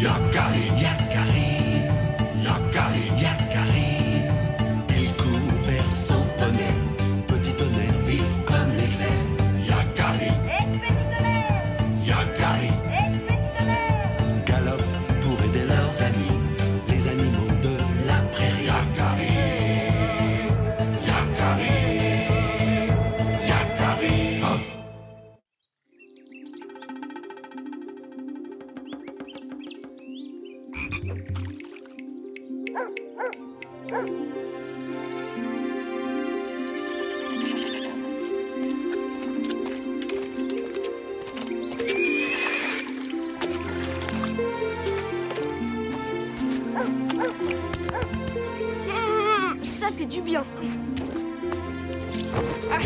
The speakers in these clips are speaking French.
Yakari, Yakari, Yakari, Yakari. Il court vers son poney, petit tonnerre vif comme l'éclair. Yakari, Petit tonnerre, Yakari, petit tonnerre. galope pour aider leurs amis, les animaux de la prairie. Yakari, Yakari, Yakari. Oh. Ça fait du bien. Ah.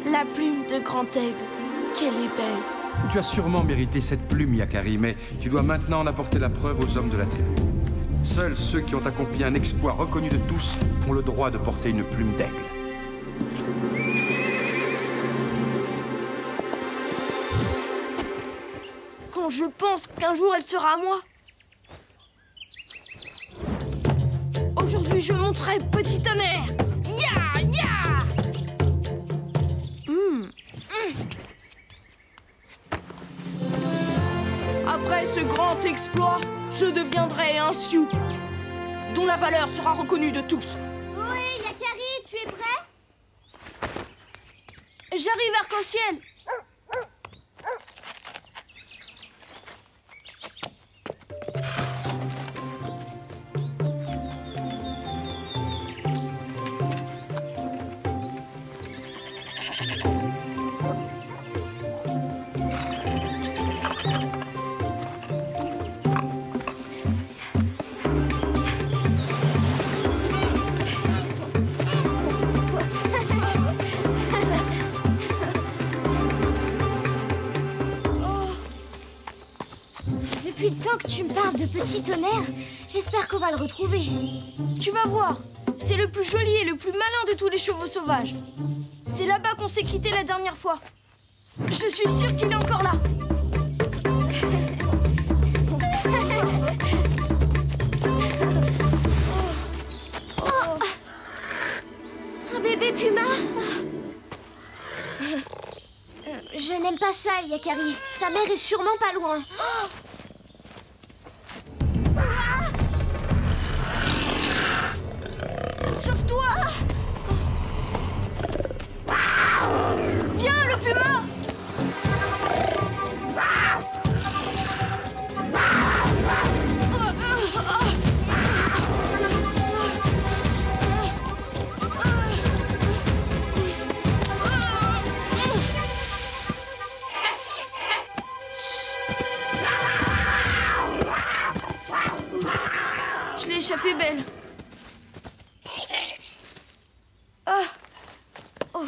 La plume de grand aigle, qu'elle est belle. Tu as sûrement mérité cette plume, Yakari, mais tu dois maintenant en apporter la preuve aux hommes de la tribu. Seuls ceux qui ont accompli un exploit reconnu de tous ont le droit de porter une plume d'aigle. Quand je pense qu'un jour elle sera à moi. Aujourd'hui, je monterai petit tonnerre. Ya, ya. Après ce grand exploit, je deviendrai un Sioux, dont la valeur sera reconnue de tous. Oui, Yakari, tu es prêt? J'arrive, arc-en-ciel. Depuis le temps que tu me parles de petit tonnerre, j'espère qu'on va le retrouver. Tu vas voir, c'est le plus joli et le plus malin de tous les chevaux sauvages. C'est là-bas qu'on s'est quitté la dernière fois. Je suis sûre qu'il est encore là. Un bébé puma. Je n'aime pas ça, Yakari. Sa mère est sûrement pas loin. Sauve-toi! Viens, le puma! Je l'ai échappé belle. Ah. Oh.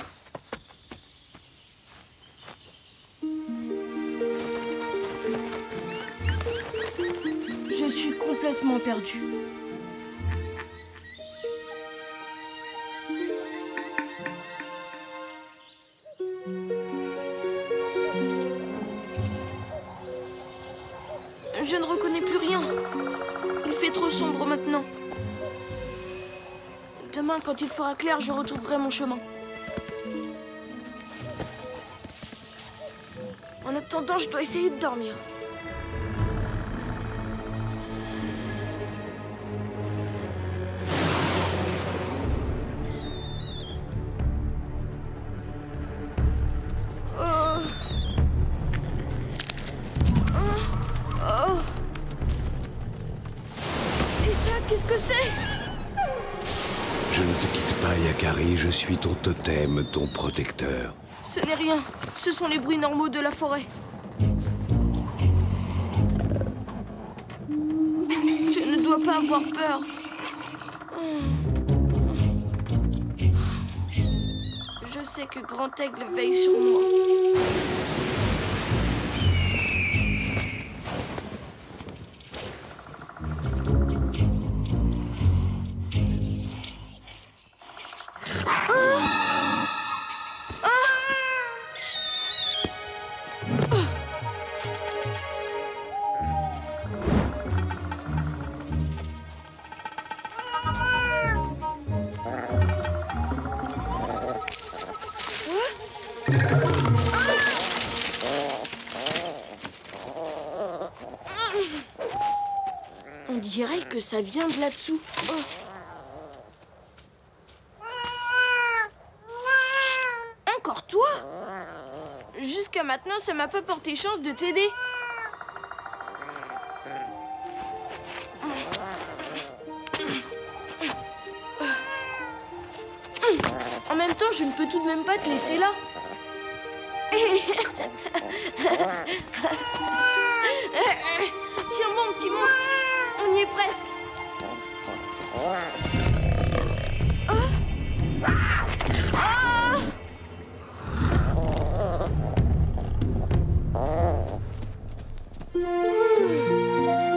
Je suis complètement perdue. Je ne reconnais plus rien. Il fait trop sombre maintenant. Demain, quand il fera clair, je retrouverai mon chemin. En attendant, je dois essayer de dormir. Oh. Oh. Et ça, qu'est-ce que c'est? Je ne te quitte pas, Yakari, je suis ton totem, ton protecteur. Ce n'est rien. Ce sont les bruits normaux de la forêt. Je ne dois pas avoir peur. Je sais que Grand Aigle veille sur moi. On dirait que ça vient de là-dessous. Oh. Encore toi? Jusqu'à maintenant, ça m'a pas porté chance de t'aider. En même temps, je ne peux tout de même pas te laisser là. Tiens bon, petit monstre. On y est presque.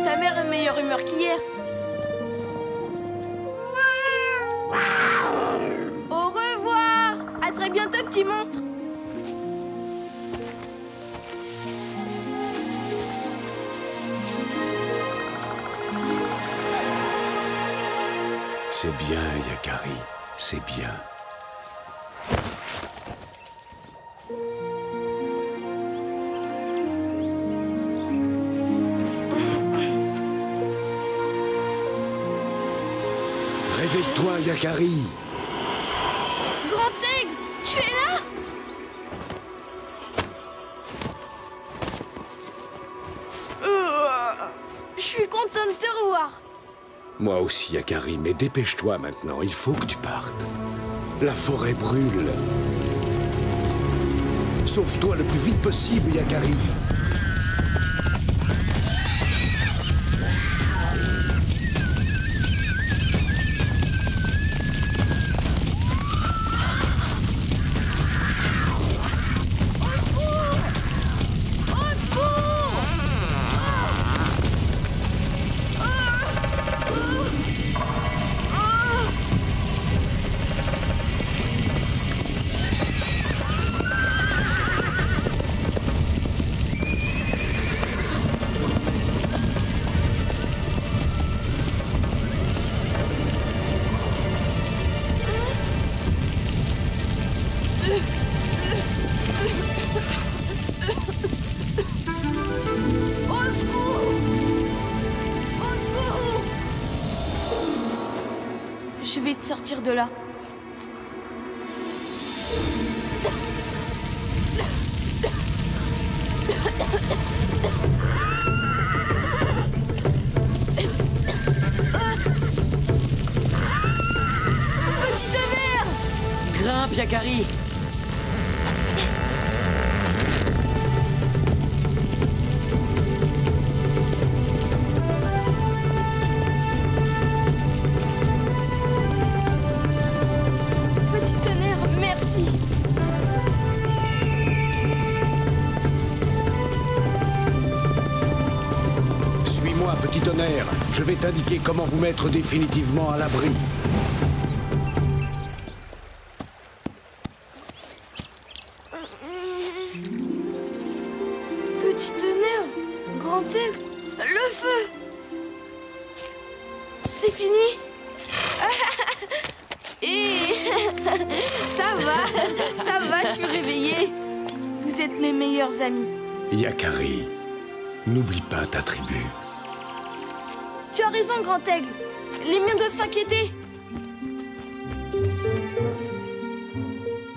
Ta mère a de meilleure humeur qu'hier. Au revoir. À très bientôt, petit monstre. C'est bien, Yakari, c'est bien. Réveille-toi, Yakari. Grand Aigle, tu es là? Je suis content de te revoir. Moi aussi, Yakari, mais dépêche-toi maintenant, il faut que tu partes. La forêt brûle. Sauve-toi le plus vite possible, Yakari. Je vais te sortir de là. Petit tonnerre! Grimpe, Yakari! Petit tonnerre, je vais t'indiquer comment vous mettre définitivement à l'abri. Petit tonnerre, grand aigle, le feu! C'est fini? Et ça va, je suis réveillée. Vous êtes mes meilleurs amis. Yakari, n'oublie pas ta tribu. Tu as raison, grand aigle. Les miens doivent s'inquiéter.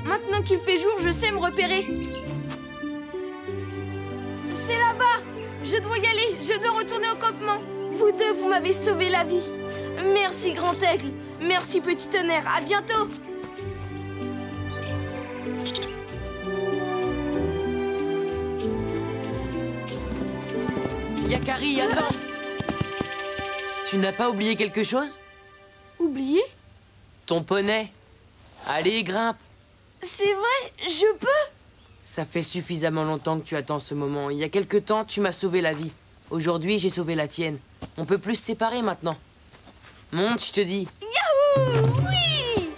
Maintenant qu'il fait jour, je sais me repérer. C'est là-bas. Je dois y aller. Je dois retourner au campement. Vous deux, vous m'avez sauvé la vie. Merci, grand aigle. Merci, petit tonnerre. À bientôt. Yakari, attends! Tu n'as pas oublié quelque chose? Oublié? Ton poney. Allez, grimpe. C'est vrai, je peux? Ça fait suffisamment longtemps que tu attends ce moment. Il y a quelque temps, tu m'as sauvé la vie. Aujourd'hui, j'ai sauvé la tienne. On peut plus se séparer maintenant. Monte, je te dis. Yahoo! Oui!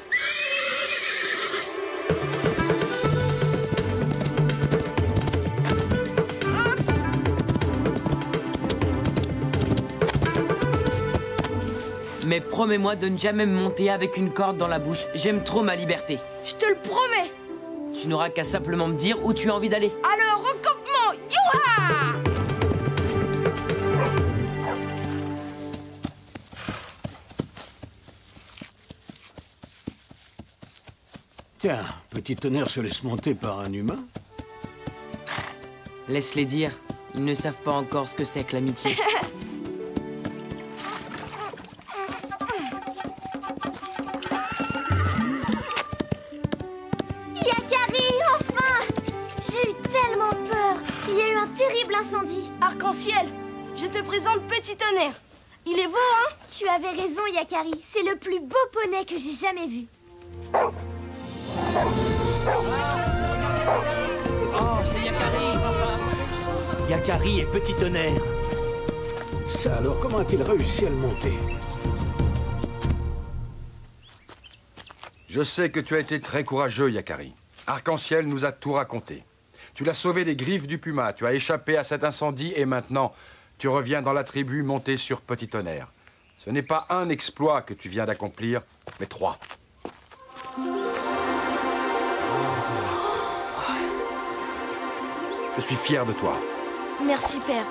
Mais promets-moi de ne jamais me monter avec une corde dans la bouche. J'aime trop ma liberté. Je te le promets. Tu n'auras qu'à simplement me dire où tu as envie d'aller. Alors, au campement, youha! Tiens, Petit Tonnerre se laisse monter par un humain? Laisse-les dire. Ils ne savent pas encore ce que c'est que l'amitié. Yakari, enfin! J'ai eu tellement peur. Il y a eu un terrible incendie. Arc-en-ciel, je te présente Petit Tonnerre. Il est beau, hein? Tu avais raison, Yakari. C'est le plus beau poney que j'ai jamais vu. Oh, c'est Yakari! Yakari et Petit Tonnerre. Ça alors, comment a-t-il réussi à le monter? Je sais que tu as été très courageux, Yakari. Arc-en-ciel nous a tout raconté. Tu l'as sauvé des griffes du puma, tu as échappé à cet incendie et maintenant, tu reviens dans la tribu montée sur Petit Tonnerre. Ce n'est pas un exploit que tu viens d'accomplir, mais 3. Je suis fier de toi. Merci, père.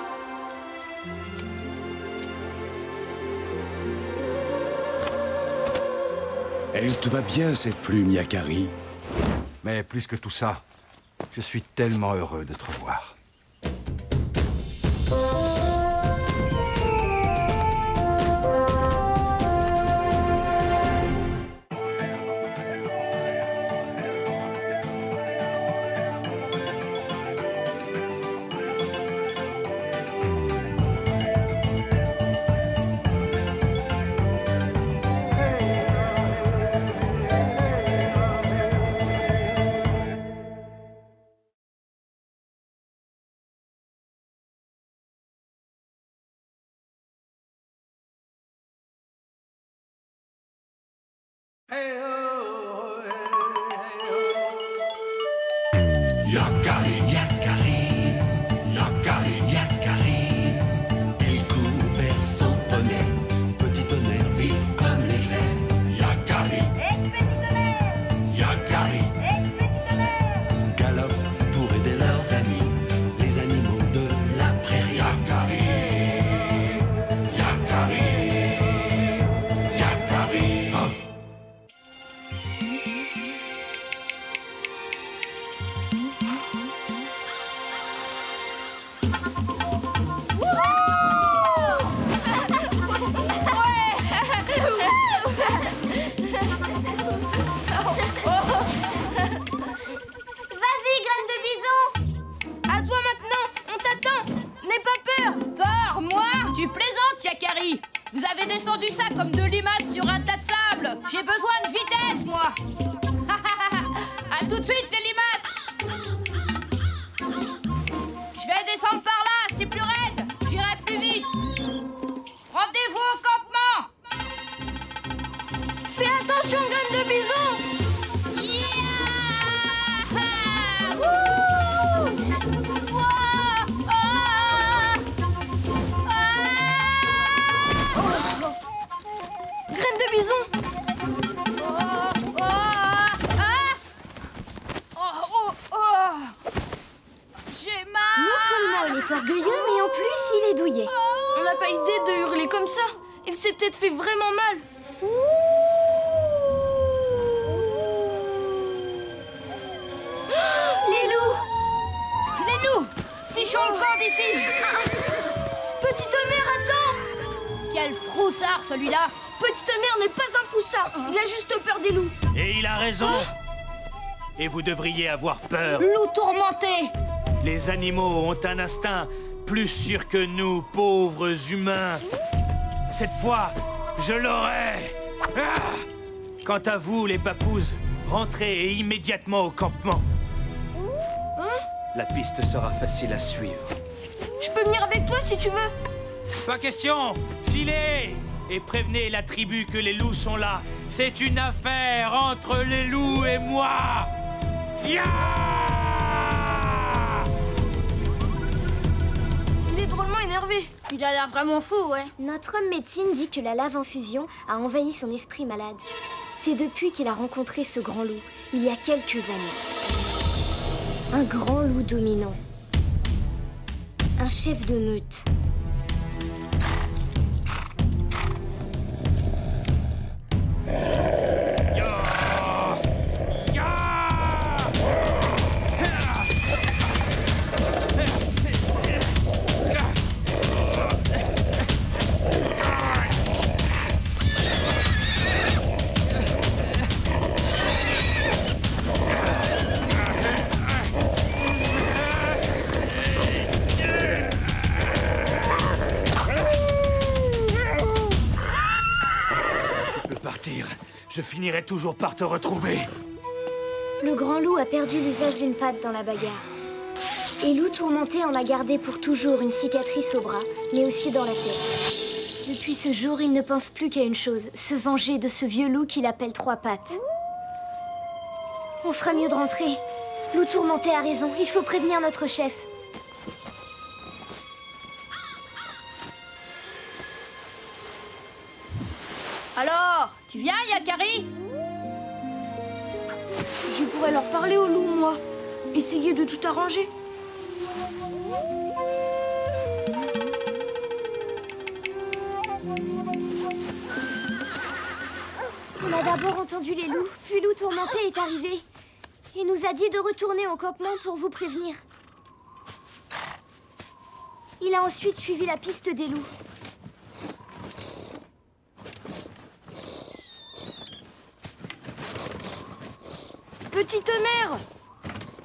Elle te va bien, cette plume, Yakari. Mais plus que tout ça, je suis tellement heureux de te revoir. Yakari, Yakari, Yakari, Yakari. Il court vers son poney. Petit tonnerre vif comme l'éclair. Yakari, Yakari, galope pour aider leurs amis, les animaux de la prairie. Yakari, Yakari, Yakari. Oh. Vas-y, graine de bison! À toi maintenant, on t'attend. N'aie pas peur. Peur, moi? Tu plaisantes, Yakari. Vous avez descendu ça comme de limaces sur un tas de sable. J'ai besoin de vitesse, moi. À tout de suite, les limaces. Je vais descendre par là, c'est plus raide. J'irai plus vite. Rendez-vous au campement. Fais attention, graine de bison. Graine de bison. J'ai mal. Non seulement il est orgueilleux, mais en plus il est douillet. On n'a pas idée de hurler comme ça. Il s'est peut-être fait vraiment mal. Les loups! Les loups, fichons le camp d'ici. Petit tonnerre, attends. Quel froussard, celui-là. Petit tonnerre n'est pas un foussard. Il a juste peur des loups. Et il a raison. Et vous devriez avoir peur. Loup tourmenté. Les animaux ont un instinct plus sûr que nous, pauvres humains. Cette fois, je l'aurai. Ah! Quant à vous, les papouses, rentrez immédiatement au campement. La piste sera facile à suivre. Je peux venir avec toi si tu veux. Pas question. Filez et prévenez la tribu que les loups sont là. C'est une affaire entre les loups et moi. Ya! Il est drôlement énervé. Il a l'air vraiment fou, ouais. Notre homme médecine dit que la lave en fusion a envahi son esprit malade. C'est depuis qu'il a rencontré ce grand loup, il y a quelques années. Un grand loup dominant. Un chef de meute. Je finirai toujours par te retrouver. Le grand loup a perdu l'usage d'une patte dans la bagarre. Et Loup Tourmenté en a gardé pour toujours une cicatrice au bras, mais aussi dans la tête. Depuis ce jour, il ne pense plus qu'à une chose, se venger de ce vieux loup qu'il appelle Trois Pattes. On fera mieux de rentrer. Loup Tourmenté a raison, il faut prévenir notre chef. Alors, tu viens, Yakari? Je pourrais leur parler au loup, moi. Essayer de tout arranger. On a d'abord entendu les loups, puis Loup Tourmenté est arrivé. Il nous a dit de retourner au campement pour vous prévenir. Il a ensuite suivi la piste des loups. Petit tonnerre!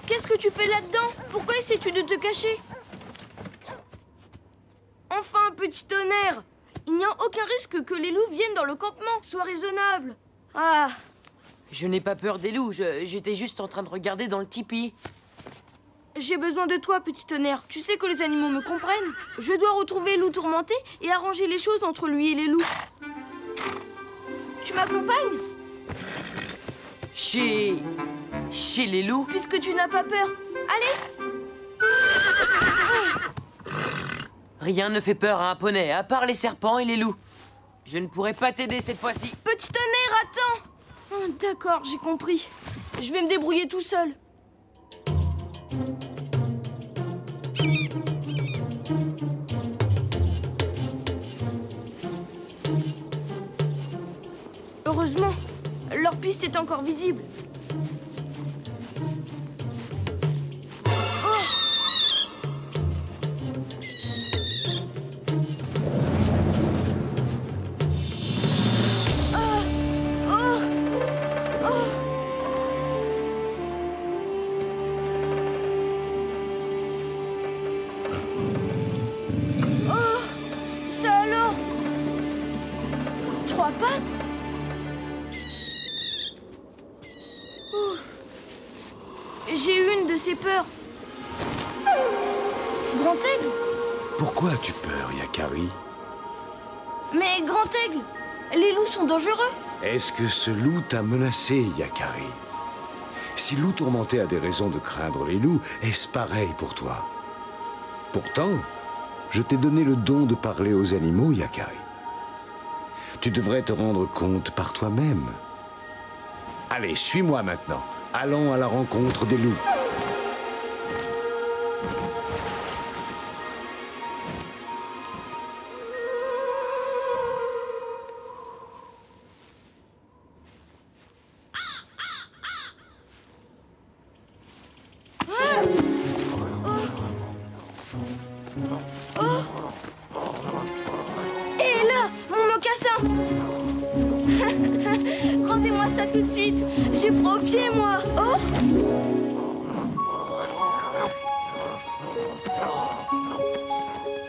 Qu'est-ce que tu fais là-dedans? Pourquoi essaies-tu de te cacher? Enfin, petit tonnerre! Il n'y a aucun risque que les loups viennent dans le campement. Sois raisonnable. Ah! Je n'ai pas peur des loups, j'étais juste en train de regarder dans le tipi. J'ai besoin de toi, petit tonnerre. Tu sais que les animaux me comprennent. Je dois retrouver Loup Tourmenté et arranger les choses entre lui et les loups. Tu m'accompagnes? Chez les loups? Puisque tu n'as pas peur. Allez! Rien ne fait peur à un poney, à part les serpents et les loups. Je ne pourrai pas t'aider cette fois-ci. Petit tonnerre, attends! Oh, d'accord, j'ai compris. Je vais me débrouiller tout seul. Heureusement, leur piste est encore visible. J'ai eu une de ces peurs. Grand Aigle? Pourquoi as-tu peur, Yakari? Mais Grand Aigle, les loups sont dangereux. Est-ce que ce loup t'a menacé, Yakari? Si Loup Tourmenté a des raisons de craindre les loups, est-ce pareil pour toi? Pourtant, je t'ai donné le don de parler aux animaux, Yakari. Tu devrais te rendre compte par toi-même. Allez, suis-moi maintenant. Allons à la rencontre des loups. Et là, mon mocassin! Rendez-moi ça tout de suite. J'ai froid aux pieds, moi. Oh!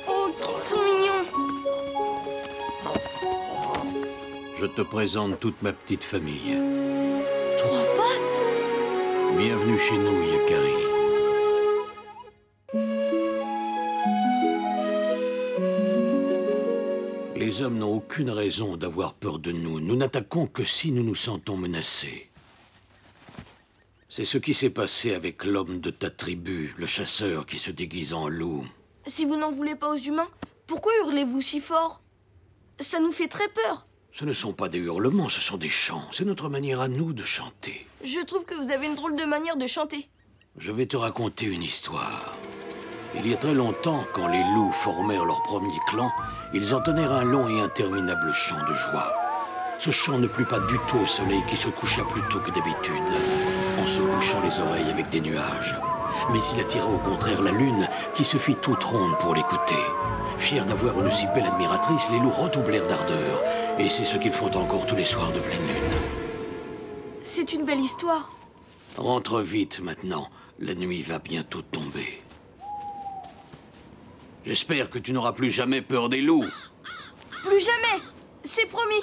Oh, qu'ils sont mignons. Je te présente toute ma petite famille. Trois Pattes? Bienvenue chez nous, Yakari. Les hommes n'ont aucune raison d'avoir peur de nous. Nous n'attaquons que si nous nous sentons menacés. C'est ce qui s'est passé avec l'homme de ta tribu, le chasseur qui se déguise en loup. Si vous n'en voulez pas aux humains, pourquoi hurlez-vous si fort? Ça nous fait très peur. Ce ne sont pas des hurlements, ce sont des chants. C'est notre manière à nous de chanter. Je trouve que vous avez une drôle de manière de chanter. Je vais te raconter une histoire. Il y a très longtemps, quand les loups formèrent leur premier clan, ils entonnèrent un long et interminable chant de joie. Ce chant ne plut pas du tout au soleil qui se coucha plus tôt que d'habitude, en se bouchant les oreilles avec des nuages. Mais il attira au contraire la lune, qui se fit toute ronde pour l'écouter. Fiers d'avoir une si belle admiratrice, les loups redoublèrent d'ardeur. Et c'est ce qu'ils font encore tous les soirs de pleine lune. C'est une belle histoire. Rentre vite maintenant, la nuit va bientôt tomber. J'espère que tu n'auras plus jamais peur des loups. Plus jamais, c'est promis.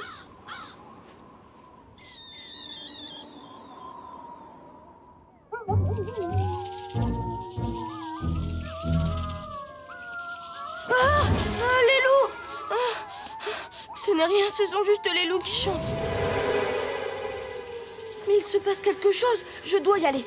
Les loups! Ce n'est rien, ce sont juste les loups qui chantent. Mais il se passe quelque chose, je dois y aller.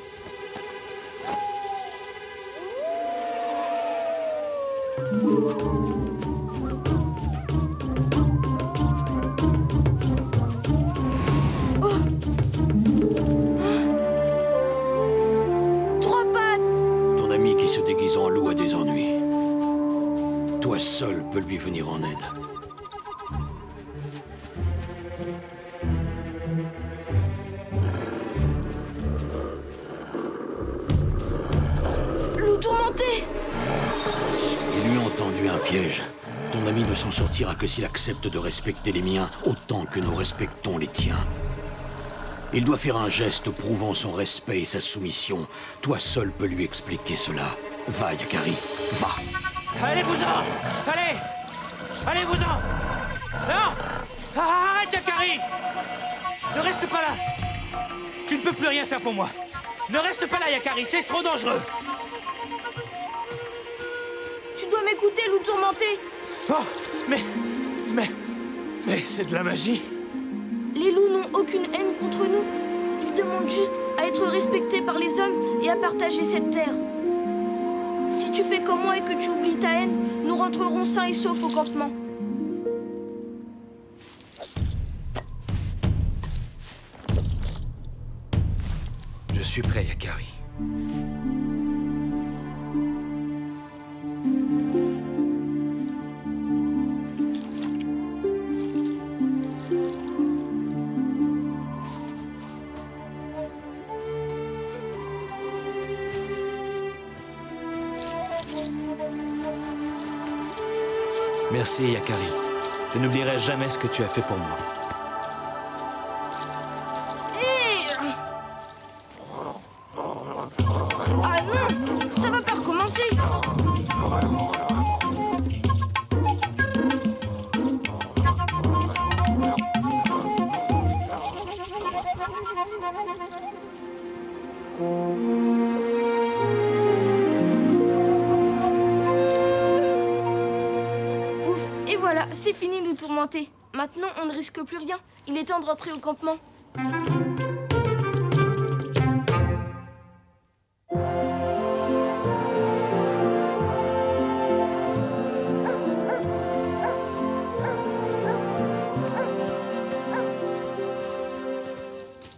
Trois pattes! Ton ami qui se déguise en loup a des ennuis. Toi seul peux lui venir en aide. Loup tourmenté! Ils lui ont tendu un piège. Ton ami ne s'en sortira que s'il accepte de respecter les miens autant que nous respectons les tiens. Il doit faire un geste prouvant son respect et sa soumission. Toi seul peux lui expliquer cela. Va, Yakari, va. Allez-vous-en! Allez! Allez-vous-en! Non! Arrête, Yakari! Ne reste pas là! Tu ne peux plus rien faire pour moi. Ne reste pas là, Yakari, c'est trop dangereux. Tu dois m'écouter, loup tourmenté. Oh, mais c'est de la magie. Les loups n'ont aucune haine contre nous. Ils demandent juste à être respectés par les hommes et à partager cette terre. Si tu fais comme moi et que tu oublies ta haine, nous rentrerons sains et saufs au campement. Je suis prêt, Yakari. Merci, Yakari. Je n'oublierai jamais ce que tu as fait pour moi. Ah non, ça va pas recommencer. Ouf, et voilà, c'est fini le tourmenté. Maintenant, on ne risque plus rien. Il est temps de rentrer au campement.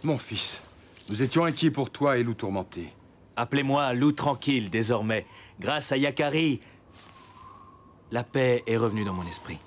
Mon fils, nous étions inquiets pour toi et loup tourmenté. Appelez-moi loup tranquille désormais. Grâce à Yakari, la paix est revenue dans mon esprit.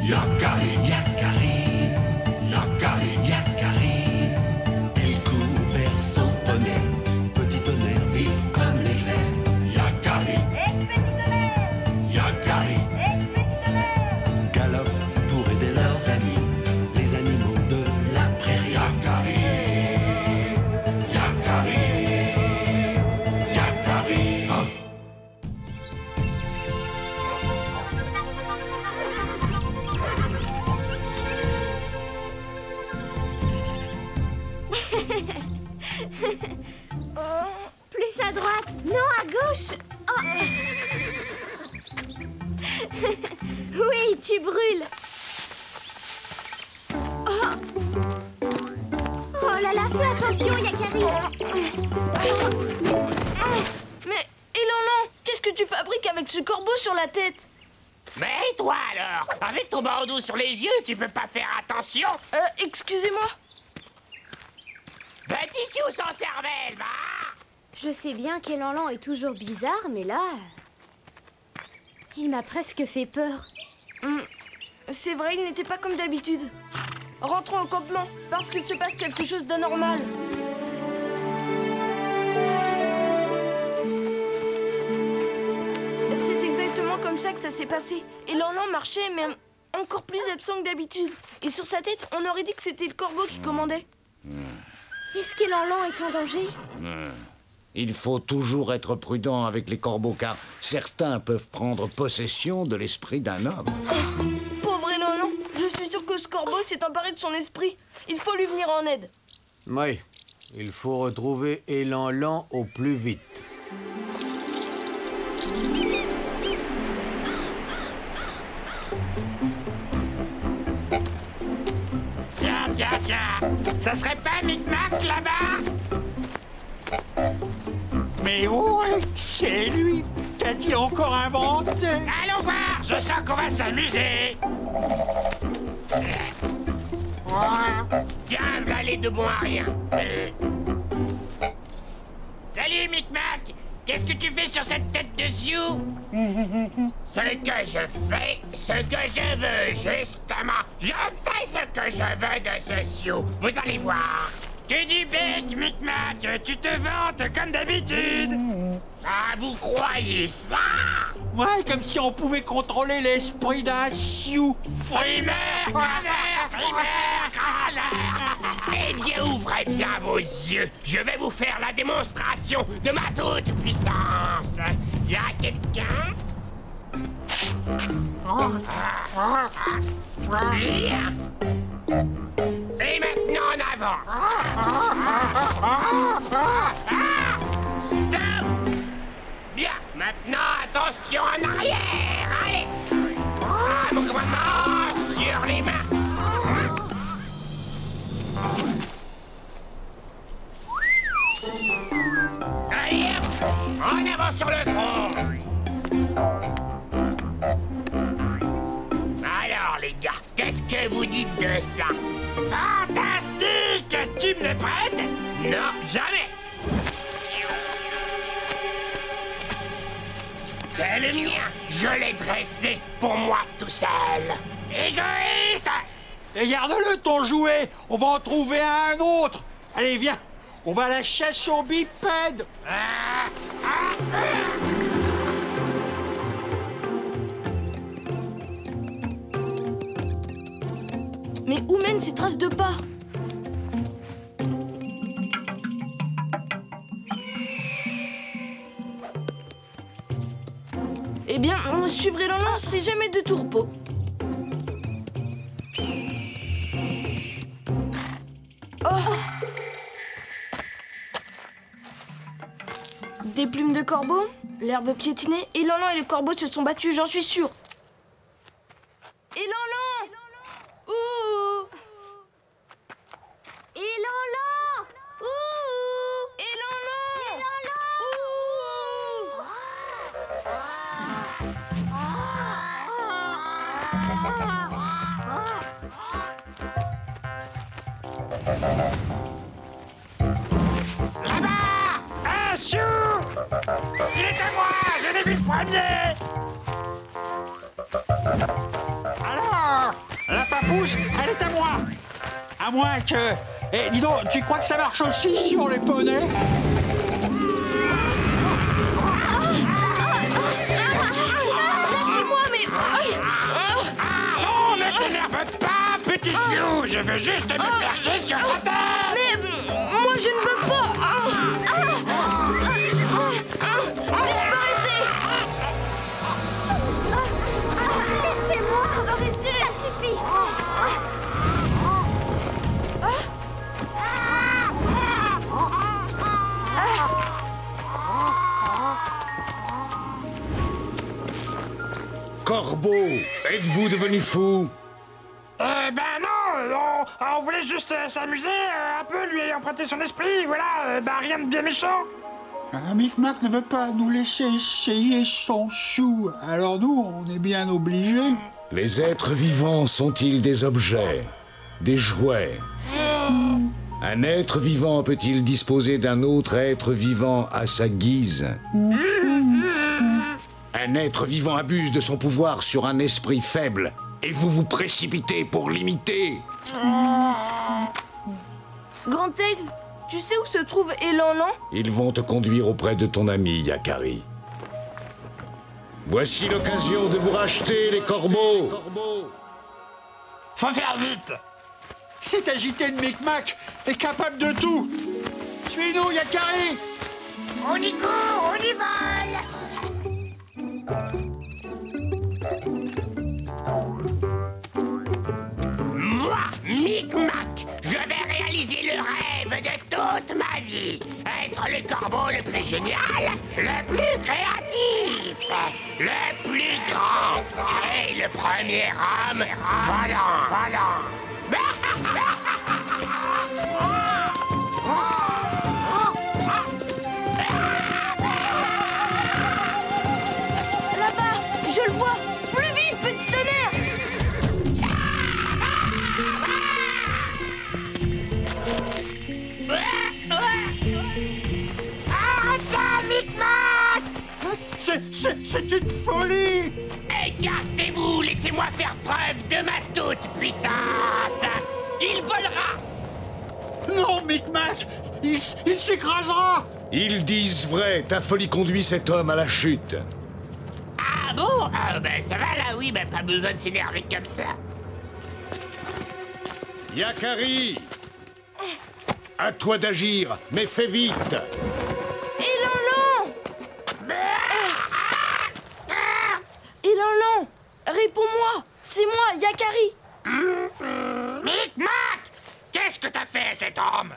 Yakari, Yakari, Yakari, Yakari. Il court vers son poney, petit tonnerre vif comme l'éclair. Yakari, Yakari, meilleurs amis, les animaux de la prairie. Yakari, Yakari, Yakari. Oh. Plus à droite. Non, à gauche. Oh. Oui, tu brûles. Oh. Oh là là, fais attention, Yakari. Mais, Elanlan, qu'est-ce que tu fabriques avec ce corbeau sur la tête? Mais toi alors, avec ton bandeau sur les yeux, tu peux pas faire attention? Excusez-moi. Petit Sioux sans cervelle, va! Je sais bien qu'Elanlan est toujours bizarre, mais là... il m'a presque fait peur. C'est vrai, il n'était pas comme d'habitude. Rentrons au campement, parce qu'il se passe quelque chose d'anormal. C'est exactement comme ça que ça s'est passé. Elanlan marchait, mais encore plus absent que d'habitude. Et sur sa tête, on aurait dit que c'était le corbeau qui commandait. Est-ce qu'Elanlan est en danger? Il faut toujours être prudent avec les corbeaux, car certains peuvent prendre possession de l'esprit d'un homme. Pauvre Elanlan, je suis sûr que ce corbeau s'est emparé de son esprit. Il faut lui venir en aide. Oui, il faut retrouver Elanlan au plus vite. Tiens, tiens, tiens! Ça serait pas Micmac là-bas? Mais ouais, c'est lui! Qu'a-t-il encore inventé? Allons voir! Je sens qu'on va s'amuser! Tiens, là les deux bons à rien. Salut Micmac! Qu'est-ce que tu fais sur cette tête de Sioux? Ce que je fais, ce que je veux, justement. Je fais ce que je veux de ce Sioux. Vous allez voir. Tu dis bec, Micmac, tu te vantes comme d'habitude. Ah, vous croyez ça? Ouais, comme si on pouvait contrôler l'esprit d'un Sioux. Frimaire, canard, frimaire, canard. Eh bien, ouvrez bien vos yeux. Je vais vous faire la démonstration de ma toute-puissance. Y a quelqu'un? Bien. Et maintenant en avant. Stop. Bien. Maintenant, attention en arrière. Allez. Mon commandement sur les mains. Allez, en avant sur le front. Alors, les gars, qu'est-ce que vous dites de ça? Fantastique! Tu me le prêtes? Non, jamais! C'est le mien! Je l'ai dressé pour moi tout seul! Égoïste! Et garde-le ton jouet! On va en trouver un autre! Allez, viens! On va à la chasse aux bipèdes! Mais où mènent ces traces de pas? Eh bien, suivre Elanlan, c'est jamais de tout repos. Oh! Des plumes de corbeau, l'herbe piétinée, Elanlan et le corbeau se sont battus, j'en suis sûre. Elanlan! Ouh! Elanlan! Ouh! Elanlan! Là-bas! Un Sioux! Il est à moi! Je l'ai vu le premier! Alors, la papousse, elle est à moi! À moins que... Eh, dis donc, tu crois que ça marche aussi sur les poneys? Lâchez-moi, mais... Non, ne t'énerve pas! petit Sioux, je veux juste me percher sur la tête. Mais moi, je ne veux pas. Disparaissez. Laissez-moi. Arrêtez. Ça suffit. Corbeau, êtes-vous devenu fou? Ben non, on voulait juste s'amuser, un peu lui emprunter son esprit, voilà, rien de bien méchant. Micmac ne veut pas nous laisser essayer son Sioux, alors nous, on est bien obligés. Les êtres vivants sont-ils des objets? Des jouets? Un être vivant peut-il disposer d'un autre être vivant à sa guise? Un être vivant abuse de son pouvoir sur un esprit faible, et vous vous précipitez pour l'imiter. Grand Aigle, tu sais où se trouve Elanlan? Ils vont te conduire auprès de ton ami, Yakari. Voici l'occasion de vous racheter, les corbeaux. Faut faire vite. Cet agité de Micmac est capable de tout. Suis-nous, Yakari. On y court, on y vole. Moi, Micmac, je vais réaliser le rêve de toute ma vie. Être le corbeau le plus génial, le plus créatif, le plus grand. Créer le premier homme volant. Là-bas, je le vois. Plus vite, petit tonnerre. Arrête ça, Micmac! C'est une folie. Écartez-vous, laissez-moi faire preuve de ma toute-puissance. Il volera. Non, Micmac, il s'écrasera. Ils disent vrai, ta folie conduit cet homme à la chute. Ah bon? Ah ben ça va là, oui, ben pas besoin de s'énerver comme ça. Yakari, à toi d'agir, mais fais vite. Elanlan! Elanlan, réponds-moi. C'est moi, Yakari. Micmac! Qu'est-ce que t'as fait à cet homme?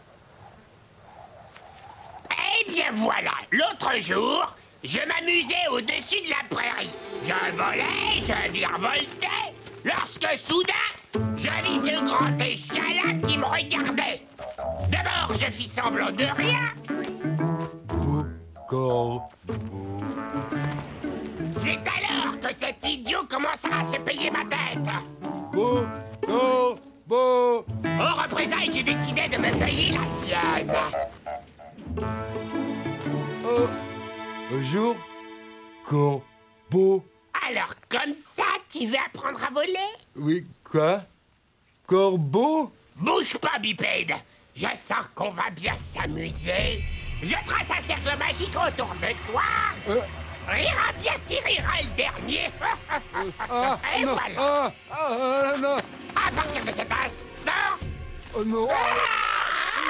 Eh bien voilà, l'autre jour, je m'amusais au-dessus de la prairie. Je volais, je virevoltais, lorsque soudain, je vis ce grand échalas qui me regardait. D'abord, je fis semblant de rien. C'est alors que cet idiot commença à se payer ma tête. En représailles, j'ai décidé de me payer la sienne. Bonjour, corbeau. Alors, comme ça, tu veux apprendre à voler? Oui, quoi? Corbeau? Bouge pas, bipède. Je sens qu'on va bien s'amuser. Je trace un cercle magique autour de toi. Rira bien qui rira le dernier. Et non, voilà. Non. À partir de cet instant... Oh non.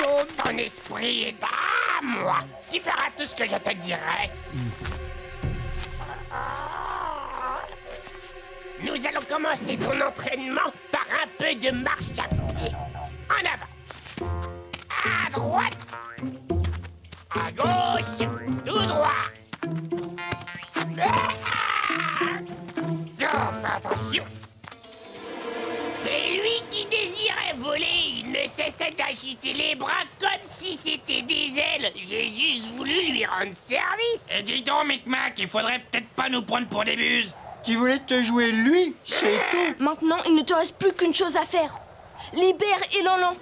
Non. Ton esprit est à moi. Tu feras tout ce que je te dirai. Nous allons commencer ton entraînement par un peu de marche à pied. En avant. À droite. À gauche. Tout droit. Fais attention. C'est lui qui désirait voler. Il ne cessait d'agiter les bras comme si c'était des ailes. J'ai juste voulu lui rendre service. Et dis donc, Micmac, il faudrait peut-être pas nous prendre pour des buses. Tu voulais te jouer lui, c'est tout. Maintenant, il ne te reste plus qu'une chose à faire. Libère Elanlan.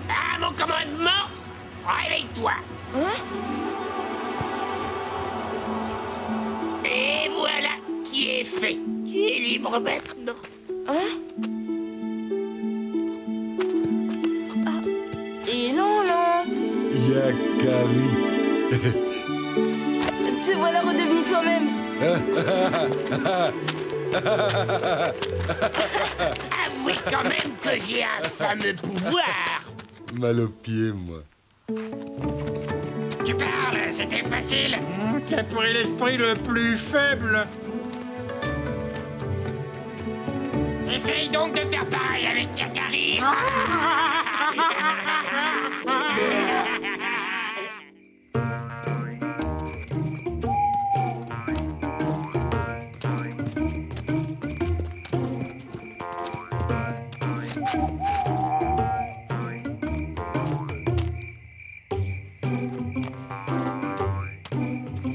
À mon commandement, réveille-toi. Et voilà qui est fait. Tu es libre maintenant. Elanlan. Yakari. Te voilà redevenu toi-même. Avouez quand même que j'ai un fameux pouvoir. Mal aux pieds, moi. Tu parles, c'était facile. Qui a pris l'esprit le plus faible? Essaye donc de faire pareil avec Yakari.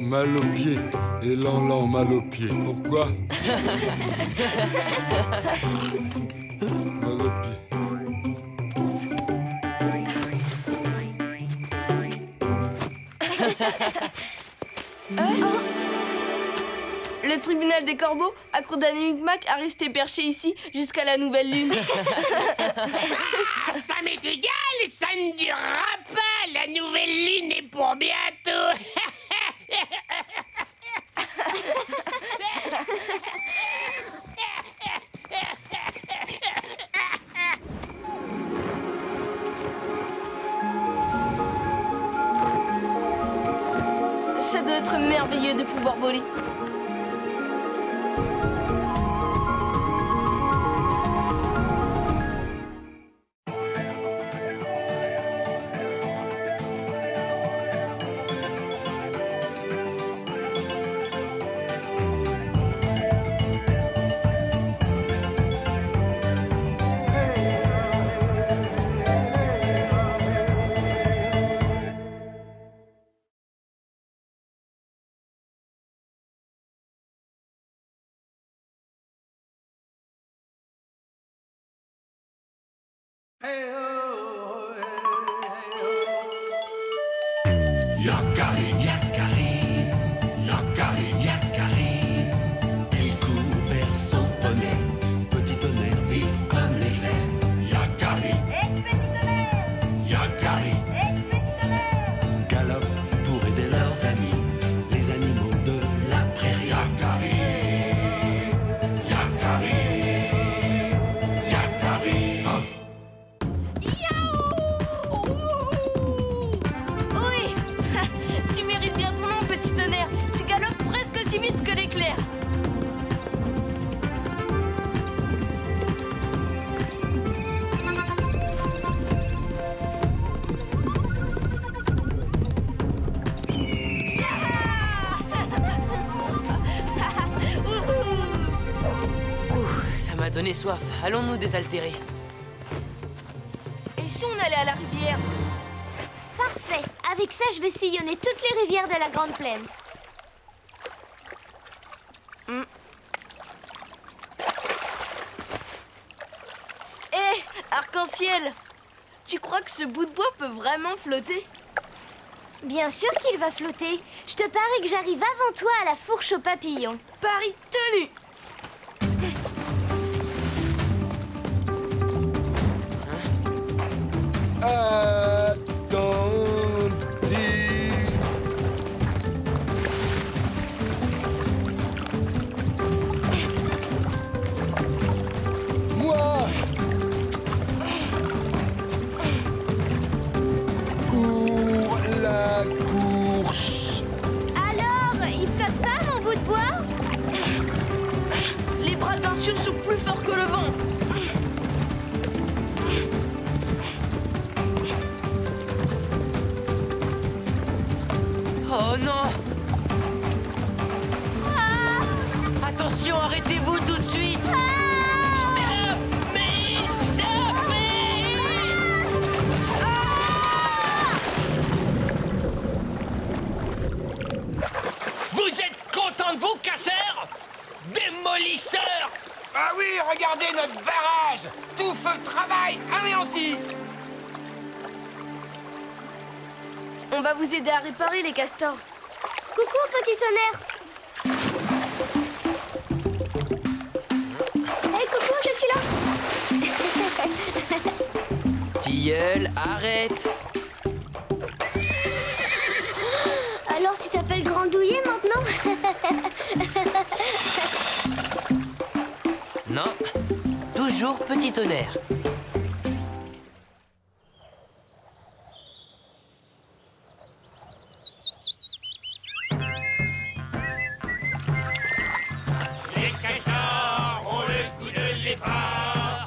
Mal aux pieds. Et Lan mal aux pieds. Pourquoi? Mal aux pieds. Le tribunal des corbeaux a condamné Micmac à rester perché ici jusqu'à la nouvelle lune. Ah, ça m'est égal, ça ne durera pas. La nouvelle lune est pour bientôt. Ça doit être merveilleux de pouvoir voler. Yakari, Yakari, Yakari, Yakari. Il court vers son poney, petit tonnerre vif comme l'éclair. Yakari, petit tonnerre, Yakari, petit tonnerre. Galope pour aider leurs amis, les animaux de la prairie. Yakari, Yakari, Yakari. Oh. Oui. Tu mérites bien ton nom, petit tonnerre. Tu galopes presque aussi vite que l'éclair. Ça m'a donné soif. Allons-nous désaltérer. Et si on allait à la rivière? Parfait. Avec ça, je vais sillonner toutes les rivières de la Grande Plaine. Hé, arc-en-ciel! Tu crois que ce bout de bois peut vraiment flotter? Bien sûr qu'il va flotter. Je te parie que j'arrive avant toi à la fourche aux papillons. Pari tenu! Attendez. Moi. Pour la course. Alors, il flotte pas, mon bout de bois? Les bras d'Arthur sont plus forts que le vent. Oh non! Attention, arrêtez-vous tout de suite! Stop me! Stop me! Vous êtes contents de vous, casseurs? Démolisseurs! Ah oui, regardez notre barrage! Tout feu de travail anéanti! On va vous aider à réparer les castors. Coucou, petit tonnerre. Hé, coucou, je suis là. Tilleul, arrête! Alors, tu t'appelles Grandouillet maintenant? Non, toujours petit tonnerre. Les castors ont le goût de l'effort.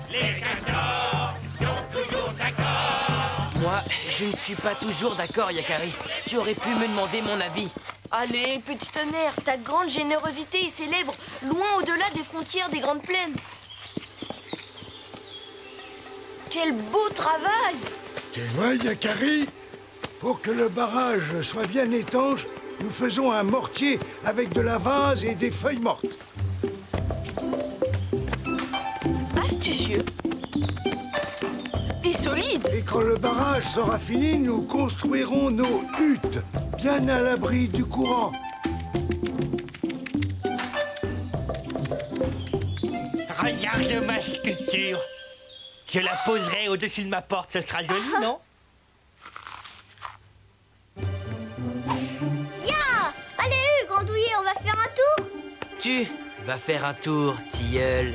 Les castors sont toujours d'accord. Moi, je ne suis pas toujours d'accord, Yakari. Tu aurais pu me demander mon avis. Allez, petit tonnerre, ta grande générosité est célèbre, loin au-delà des frontières des grandes plaines. Quel beau travail! Tu vois, Yakari, pour que le barrage soit bien étanche, nous faisons un mortier avec de la vase et des feuilles mortes. Astucieux. Et solide. Et quand le barrage sera fini, nous construirons nos huttes, bien à l'abri du courant. Regarde ma sculpture. Je la poserai au-dessus de ma porte, ce sera joli, non? Ya! Allez, Hugues, Grandouillet, on va faire un tour? Tu vas faire un tour, tilleul.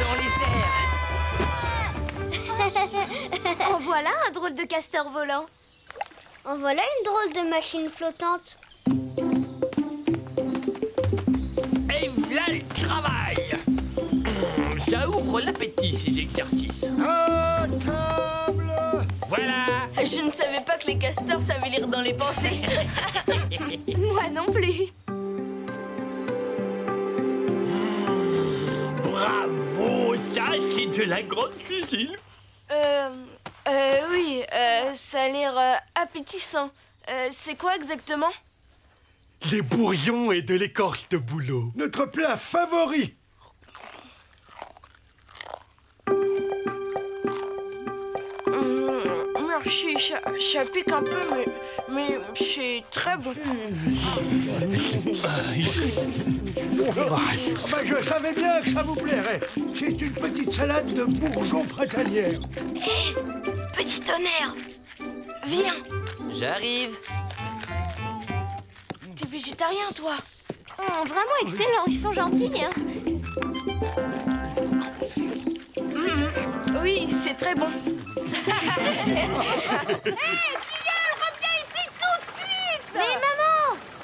Dans les airs. En voilà un drôle de castor volant. En voilà une drôle de machine flottante. Et voilà le travail. Ça ouvre l'appétit, ces exercices. À table! Voilà. Je ne savais pas que les castors savaient lire dans les pensées. Moi non plus. Bravo, ça c'est de la grande cuisine. Oui, ça a l'air appétissant. C'est quoi exactement? Les bourgeons et de l'écorce de bouleau. Notre plat favori! Merci, ça pique un peu, mais c'est très bon. Je savais bien que ça vous plairait. C'est une petite salade de bourgeons printanières. Hé, petit tonnerre, viens. J'arrive. T'es végétarien, toi? Vraiment excellent, ils sont gentils, hein? Oui, c'est très bon. Hey, Tilleul, reviens ici tout de suite! Mais maman,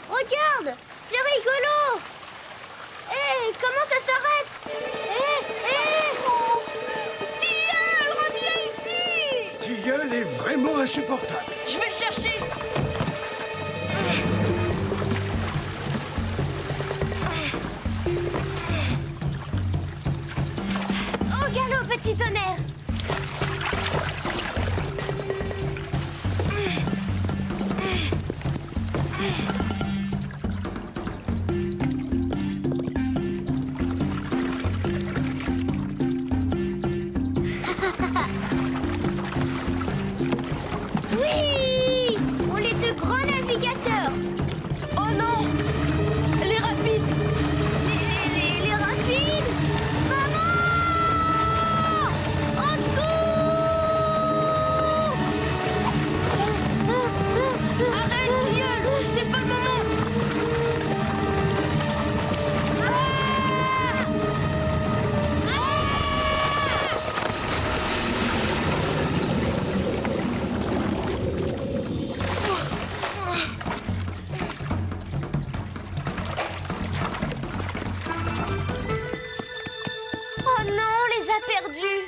regarde, c'est rigolo! Hé, comment ça s'arrête? Tilleul, reviens ici! Tilleul est vraiment insupportable. Je vais le chercher. Au galop, petit tonnerre! Oui! On est de grands navigateurs! Oh non! Les rapides! Les rapides! Maman! Au secours! Arrête, Tilleul! C'est pas le moment! Oh non, on les a perdus!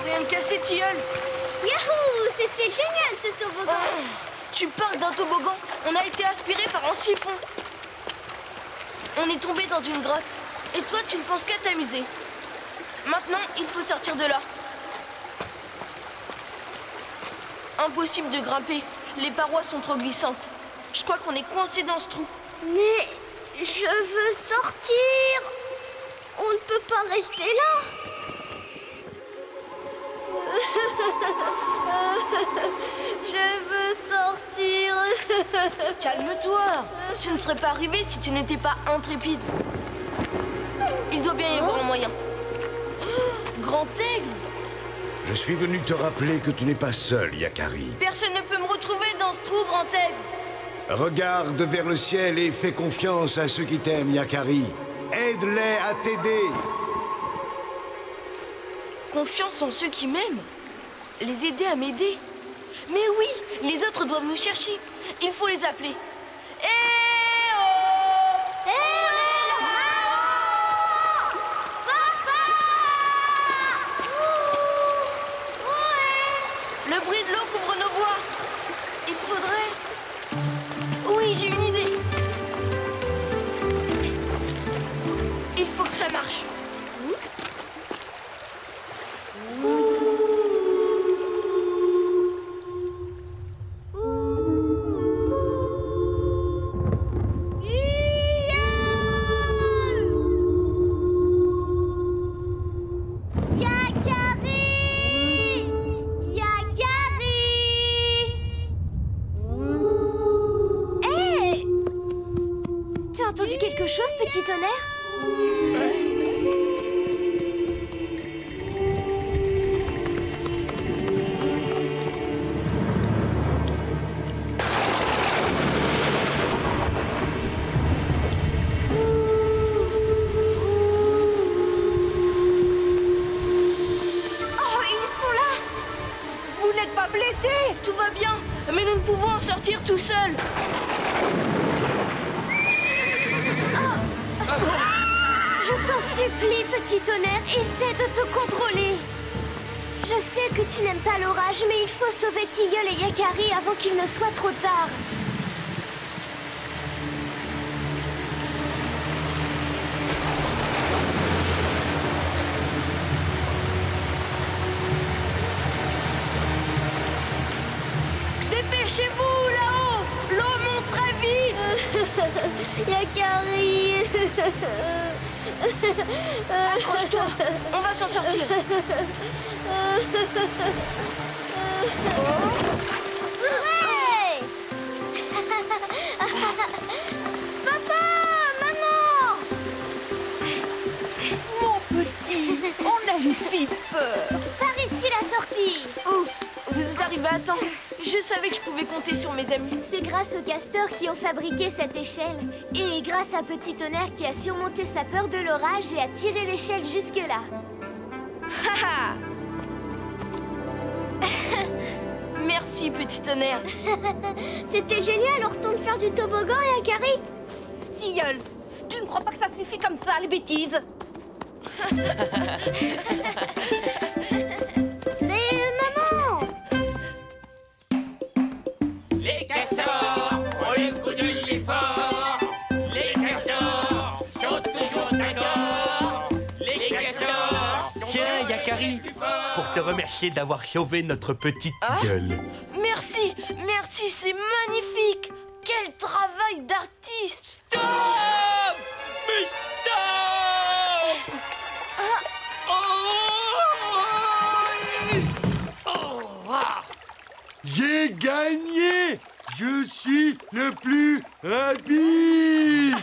Rien de cassé, Tilleul. Yahoo! C'était génial ce toboggan! Tu parles d'un toboggan? On a été aspiré par un siphon. On est tombé dans une grotte. Et toi, tu ne penses qu'à t'amuser. Maintenant, il faut sortir de là. Impossible de grimper. Les parois sont trop glissantes. Je crois qu'on est coincé dans ce trou. Mais je veux sortir. On ne peut pas rester là. Je veux sortir. Calme-toi. Ce ne serait pas arrivé si tu n'étais pas intrépide. Il doit bien y avoir un moyen. Grand aigle! Je suis venu te rappeler que tu n'es pas seul, Yakari. Personne ne peut me retrouver dans ce trou, grand aigle. Regarde vers le ciel et fais confiance à ceux qui t'aiment, Yakari. Aide-les à t'aider. Confiance en ceux qui m'aiment. Les aider à m'aider. Mais oui, les autres doivent nous chercher. Il faut les appeler. Le bruit de l'eau couvre nos voix. Il faudrait... Oui, j'ai une idée. Il faut que ça marche. Petit tonnerre? Vous n'êtes pas blessé? Tout va bien, mais nous ne pouvons en sortir tout seuls. Je t'en supplie, petit tonnerre, essaie de te contrôler. Je sais que tu n'aimes pas l'orage, mais il faut sauver Tilleul et Yakari avant qu'il ne soit trop tard. Dépêchez-vous, là-haut! L'eau monte très vite! Yakari! Accroche-toi, on va s'en sortir. Ouais! Papa! Maman! Mon petit, on a eu si peur. Par ici la sortie! Ouf, vous êtes arrivés à temps. Je savais que je pouvais compter sur mes amis. C'est grâce aux castors qui ont fabriqué cette échelle. Et grâce à Petit Tonnerre qui a surmonté sa peur de l'orage et a tiré l'échelle jusque-là. Haha. Merci, Petit Tonnerre. C'était génial, on retourne faire du toboggan, Yakari. Tilleul, tu ne crois pas que ça suffit comme ça, les bêtises? Mais maman! Les castors ont le goût de l'effort. Les castors sont toujours d'accord. Les castors sont... Tiens, Yakari, pour te remercier d'avoir sauvé notre petite gueule. Merci, merci, c'est magnifique. Quel travail d'artiste. Stop! Mais stop! J'ai gagné! Je suis le plus rapide!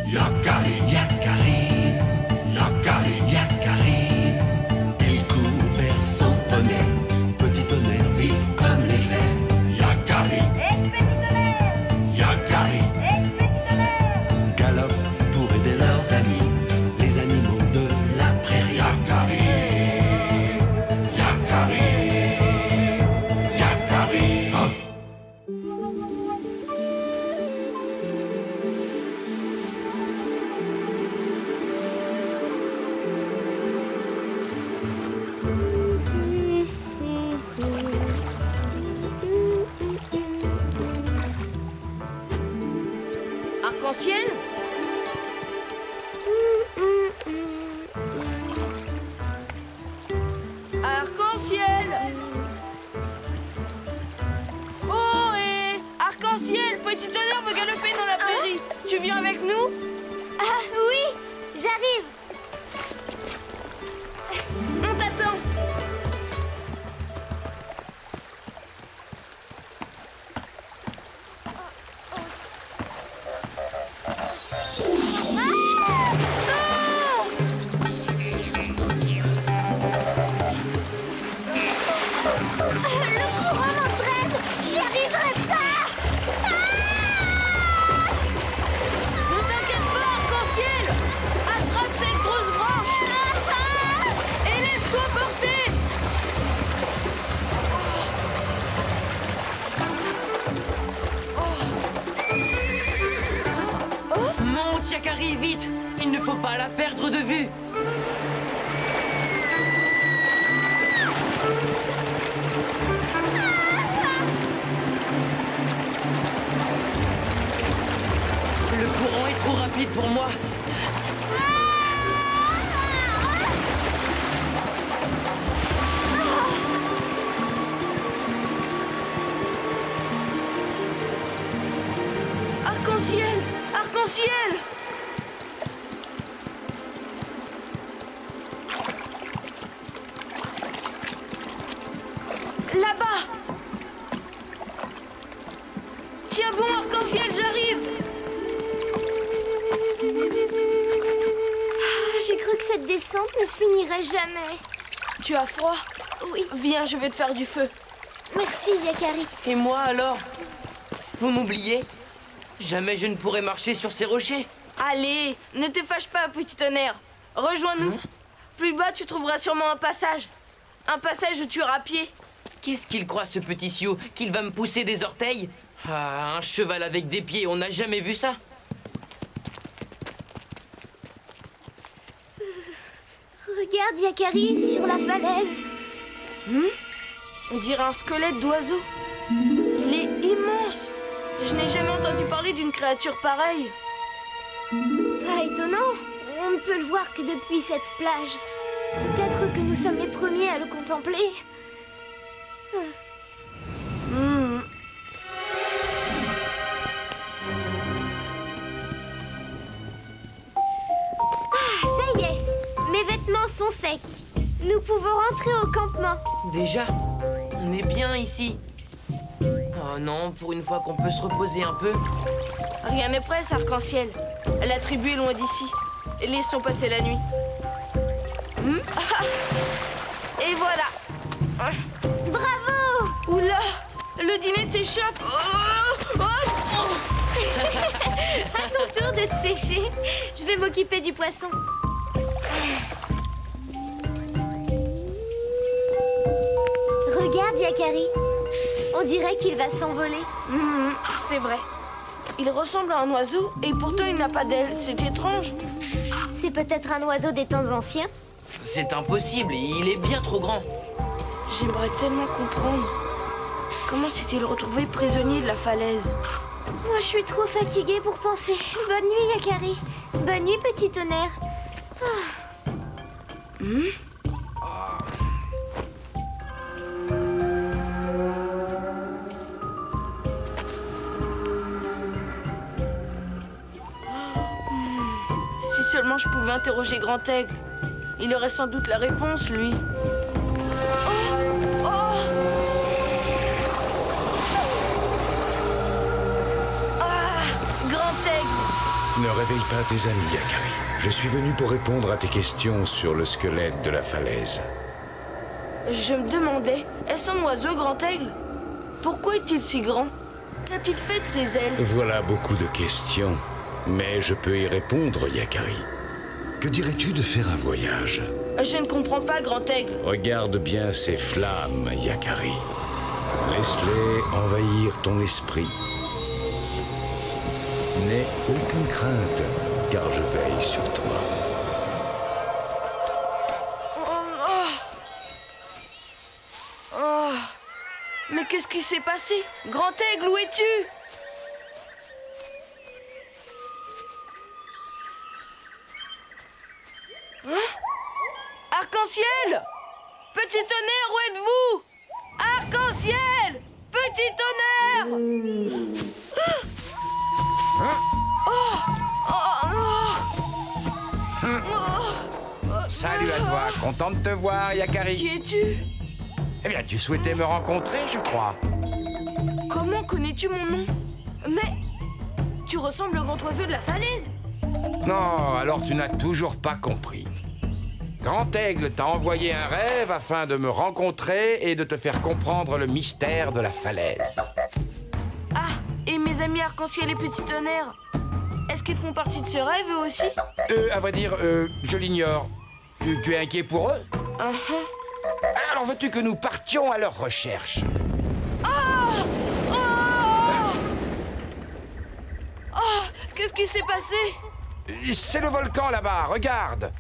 Yakari, Yakari, Yakari, Yakari. Il court vers son poney. Petit tonnerre vif comme l'éclair. Yakari, Petit Tonnerre! Yakari. Petit Tonnerre! Galope pour aider leurs amis. Les animaux de nous? Ah oui, j'arrive. On t'attend. Le courant m'entraîne. J'y arriverai pas. Ne t'inquiète pas, Arc-en-Ciel. Attrape cette grosse branche et laisse-toi porter. Monte, Yakari, vite! Il ne faut pas la perdre de vue! Le courant est trop rapide pour moi. Arc-en-ciel! Arc-en-ciel! Là-bas! Tiens bon, Arc-en-ciel, j'arrive! J'ai cru que cette descente ne finirait jamais. Tu as froid? Oui. Viens, je vais te faire du feu. Merci, Yakari. Et moi alors? Vous m'oubliez? Jamais je ne pourrai marcher sur ces rochers. Allez, ne te fâche pas, petit tonnerre. Rejoins-nous. Plus bas, tu trouveras sûrement un passage. Un passage où tu iras à pied. Qu'est-ce qu'il croit, ce petit Sioux? Qu'il va me pousser des orteils? Ah, un cheval avec des pieds, on n'a jamais vu ça. Regarde, Yakari, sur la falaise. On dirait un squelette d'oiseau. Il est immense. Je n'ai jamais entendu parler d'une créature pareille. Pas étonnant. On ne peut le voir que depuis cette plage. Peut-être que nous sommes les premiers à le contempler. Ah, ça y est. Mes vêtements sont secs. Nous pouvons rentrer au campement. Déjà? On est bien ici. Oh non, pour une fois qu'on peut se reposer un peu. Rien n'est prêt, Arc-en-ciel. La tribu est loin d'ici. Laissons passer la nuit. Et voilà. Bravo! Oula! Le dîner s'échappe. À ton tour de te sécher. Je vais m'occuper du poisson. Regarde, Yakari. On dirait qu'il va s'envoler. C'est vrai. Il ressemble à un oiseau et pourtant il n'a pas d'ailes. C'est étrange. C'est peut-être un oiseau des temps anciens. C'est impossible, il est bien trop grand. J'aimerais tellement comprendre. Comment s'est-il retrouvé prisonnier de la falaise? Moi, je suis trop fatiguée pour penser. Bonne nuit, Yakari. Bonne nuit, petit tonnerre. Si seulement je pouvais interroger Grand Aigle. Il aurait sans doute la réponse, lui. Grand Aigle! Ne réveille pas tes amis, Yakari. Je suis venu pour répondre à tes questions sur le squelette de la falaise. Je me demandais, est-ce un oiseau, Grand Aigle? Pourquoi est-il si grand? Qu'a-t-il fait de ses ailes? Voilà beaucoup de questions, mais je peux y répondre, Yakari. Que dirais-tu de faire un voyage? Je ne comprends pas, Grand Aigle. Regarde bien ces flammes, Yakari. Laisse-les envahir ton esprit. N'aie aucune crainte, car je veille sur toi. Mais qu'est-ce qui s'est passé? Grand Aigle, où es-tu? Arc-en-ciel! Petit tonnerre, où êtes-vous? Arc-en-ciel! Petit tonnerre! Oh! Salut à toi, content de te voir, Yakari. Qui es-tu? Eh bien, tu souhaitais me rencontrer, je crois. Comment connais-tu mon nom? Mais tu ressembles au grand oiseau de la falaise. Non, alors tu n'as toujours pas compris. Grand Aigle t'a envoyé un rêve afin de me rencontrer et de te faire comprendre le mystère de la falaise. Ah, et mes amis Arc-en-Ciel et Petit Tonnerre, est-ce qu'ils font partie de ce rêve eux aussi? À vrai dire, je l'ignore. Tu es inquiet pour eux? Alors veux-tu que nous partions à leur recherche? Qu'est-ce qui s'est passé? C'est le volcan là-bas, regarde.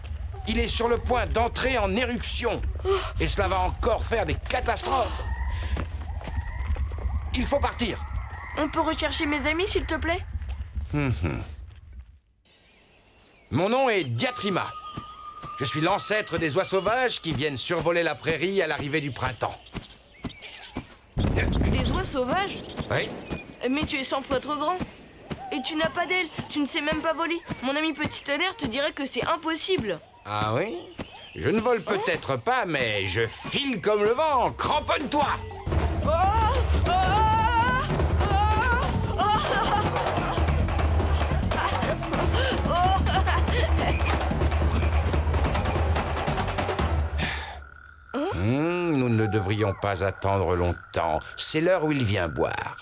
Il est sur le point d'entrer en éruption. Et cela va encore faire des catastrophes. Il faut partir. On peut rechercher mes amis, s'il te plaît? Mon nom est Diatrima. Je suis l'ancêtre des oies sauvages qui viennent survoler la prairie à l'arrivée du printemps. Des oies sauvages? Oui. Mais tu es 100 fois trop grand. Et tu n'as pas d'aile, tu ne sais même pas voler. Mon ami Petit Tonnerre te dirait que c'est impossible. Ah oui? Je ne vole peut-être pas, mais je file comme le vent. Cramponne-toi! Nous ne devrions pas attendre longtemps. C'est l'heure où il vient boire.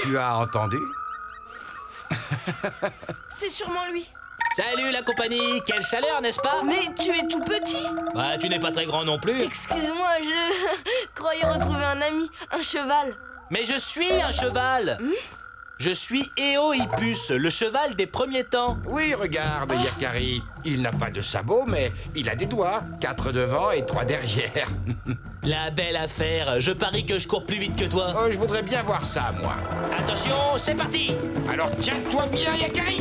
Tu as entendu? C'est sûrement lui. Salut la compagnie, quelle chaleur, n'est-ce pas? Mais tu es tout petit. Bah, tu n'es pas très grand non plus. Excuse-moi, je croyais retrouver un ami, un cheval. Mais je suis un cheval. Je suis Éohippus, le cheval des premiers temps. Oui, regarde, Yakari. Il n'a pas de sabots, mais il a des doigts. 4 devant et 3 derrière. La belle affaire. Je parie que je cours plus vite que toi. Oh, je voudrais bien voir ça, moi. Attention, c'est parti. Alors tiens-toi bien, Yakari.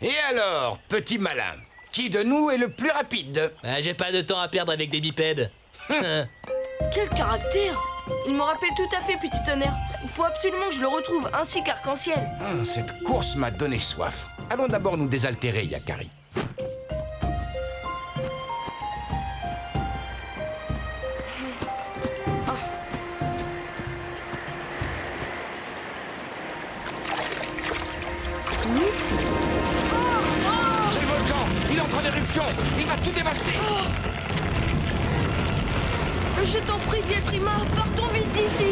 Et alors, petit malin, qui de nous est le plus rapide? J'ai pas de temps à perdre avec des bipèdes. Quel caractère! Il me rappelle tout à fait Petit Tonnerre. Il faut absolument que je le retrouve, ainsi qu'Arc-en-Ciel. Cette course m'a donné soif. Allons d'abord nous désaltérer, Yakari. C'est le volcan! Il entre en éruption! Il va tout dévaster! Je t'en prie, Diatrima, partons vite d'ici!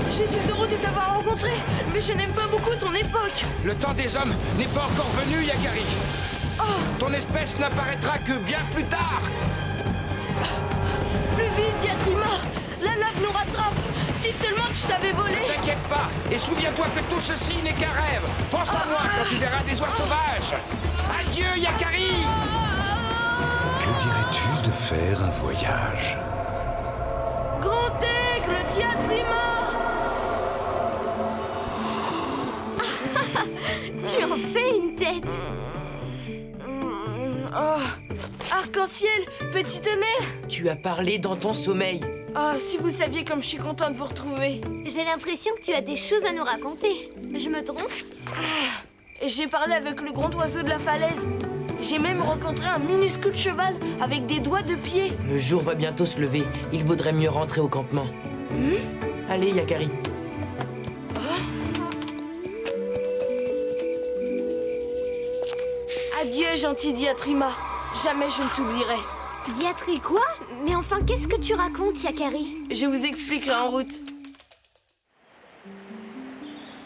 Je suis heureux de t'avoir rencontré, mais je n'aime pas beaucoup ton époque. Le temps des hommes n'est pas encore venu, Yakari. Ton espèce n'apparaîtra que bien plus tard. Plus vite, Diatrima! La lave nous rattrape! Si seulement tu savais voler! Ne t'inquiète pas! Et souviens-toi que tout ceci n'est qu'un rêve! Pense à moi quand tu verras des oies sauvages! Adieu, Yakari! Que dirais-tu de faire un voyage? Grand Aigle, Diatrima! Tu en fais une tête! Arc-en-Ciel, Petit Tonnerre! Tu as parlé dans ton sommeil. Ah, si vous saviez comme je suis contente de vous retrouver. J'ai l'impression que tu as des choses à nous raconter. Je me trompe? J'ai parlé avec le grand oiseau de la falaise. J'ai même rencontré un minuscule cheval avec des doigts de pied. Le jour va bientôt se lever. Il vaudrait mieux rentrer au campement. Allez, Yakari. Adieu, gentil Diatrima. Jamais je ne t'oublierai. Diatri quoi? Mais enfin, qu'est-ce que tu racontes, Yakari? Je vous expliquerai en route.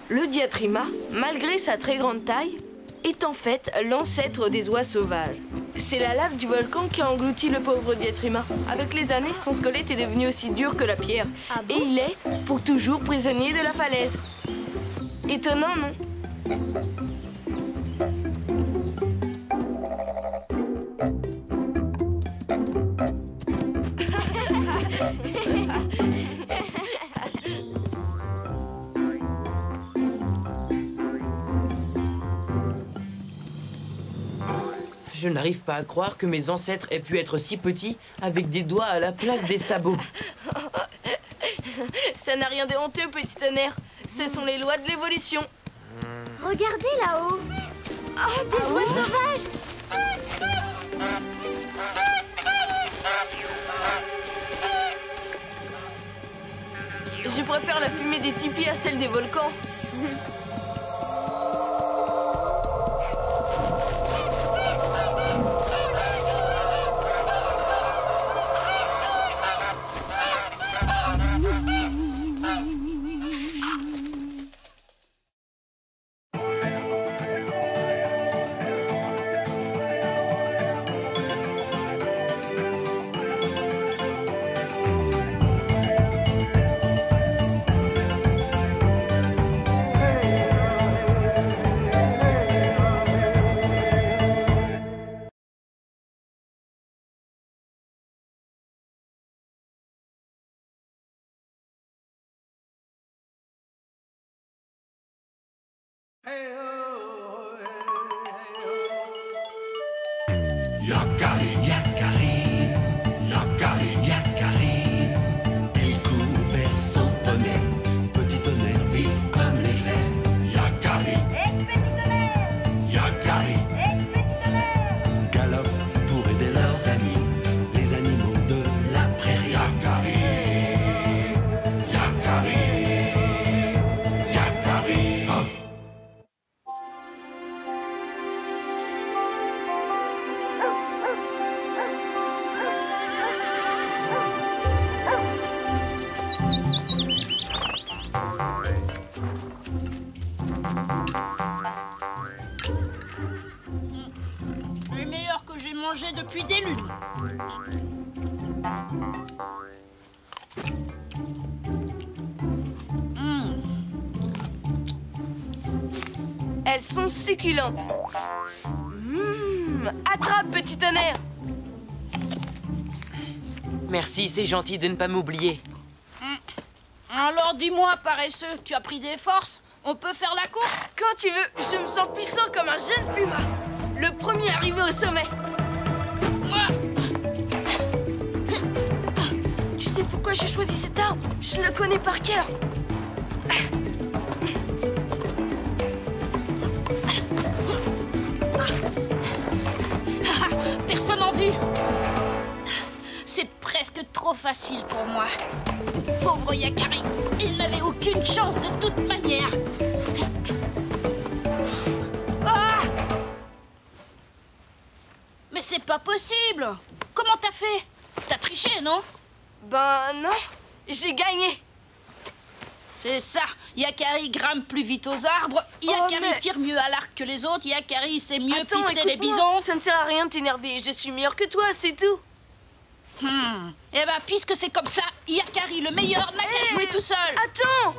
Le Diatrima, malgré sa très grande taille, est en fait l'ancêtre des oies sauvages. C'est la lave du volcan qui a englouti le pauvre Diatrima. Avec les années, son squelette est devenu aussi dur que la pierre. Et il est, pour toujours, prisonnier de la falaise. Étonnant, non? Je n'arrive pas à croire que mes ancêtres aient pu être si petits avec des doigts à la place des sabots. Ça n'a rien de honteux, petit tonnerre. Ce sont les lois de l'évolution. Regardez là-haut. Oh, des oies sauvages. Je préfère la fumée des tipis à celle des volcans. Yakari, Yakari, Yakari, Yakari. Il court vers son poney, petit tonnerre vif comme l'éclair. Yakari, petit tonnerre, Yakari, petit tonnerre. Galope pour aider leurs amis, les animaux de la prairie. Yakari, Yakari, Yakari. Oh. Le meilleur que j'ai mangé depuis des lunes. Elles sont succulentes. Attrape, petit tonnerre. Merci, c'est gentil de ne pas m'oublier. Alors dis-moi, paresseux, tu as pris des forces? On peut faire la course? Quand tu veux, je me sens puissant comme un jeune puma. Le premier arrivé au sommet. Tu sais pourquoi j'ai choisi cet arbre? Je le connais par cœur. Personne en vue. C'est presque trop facile pour moi. Pauvre Yakari, il n'avait aucune chance de toute manière. Ah! Mais c'est pas possible. Comment t'as fait? T'as triché, non? Ben non, j'ai gagné. C'est ça. Yakari grimpe plus vite aux arbres. Yakari tire mieux à l'arc que les autres. Yakari sait mieux pister les bisons. Ça ne sert à rien de t'énerver. Je suis meilleur que toi, c'est tout. Eh ben, puisque c'est comme ça, Yakari, le meilleur, n'a qu'à jouer tout seul. Attends!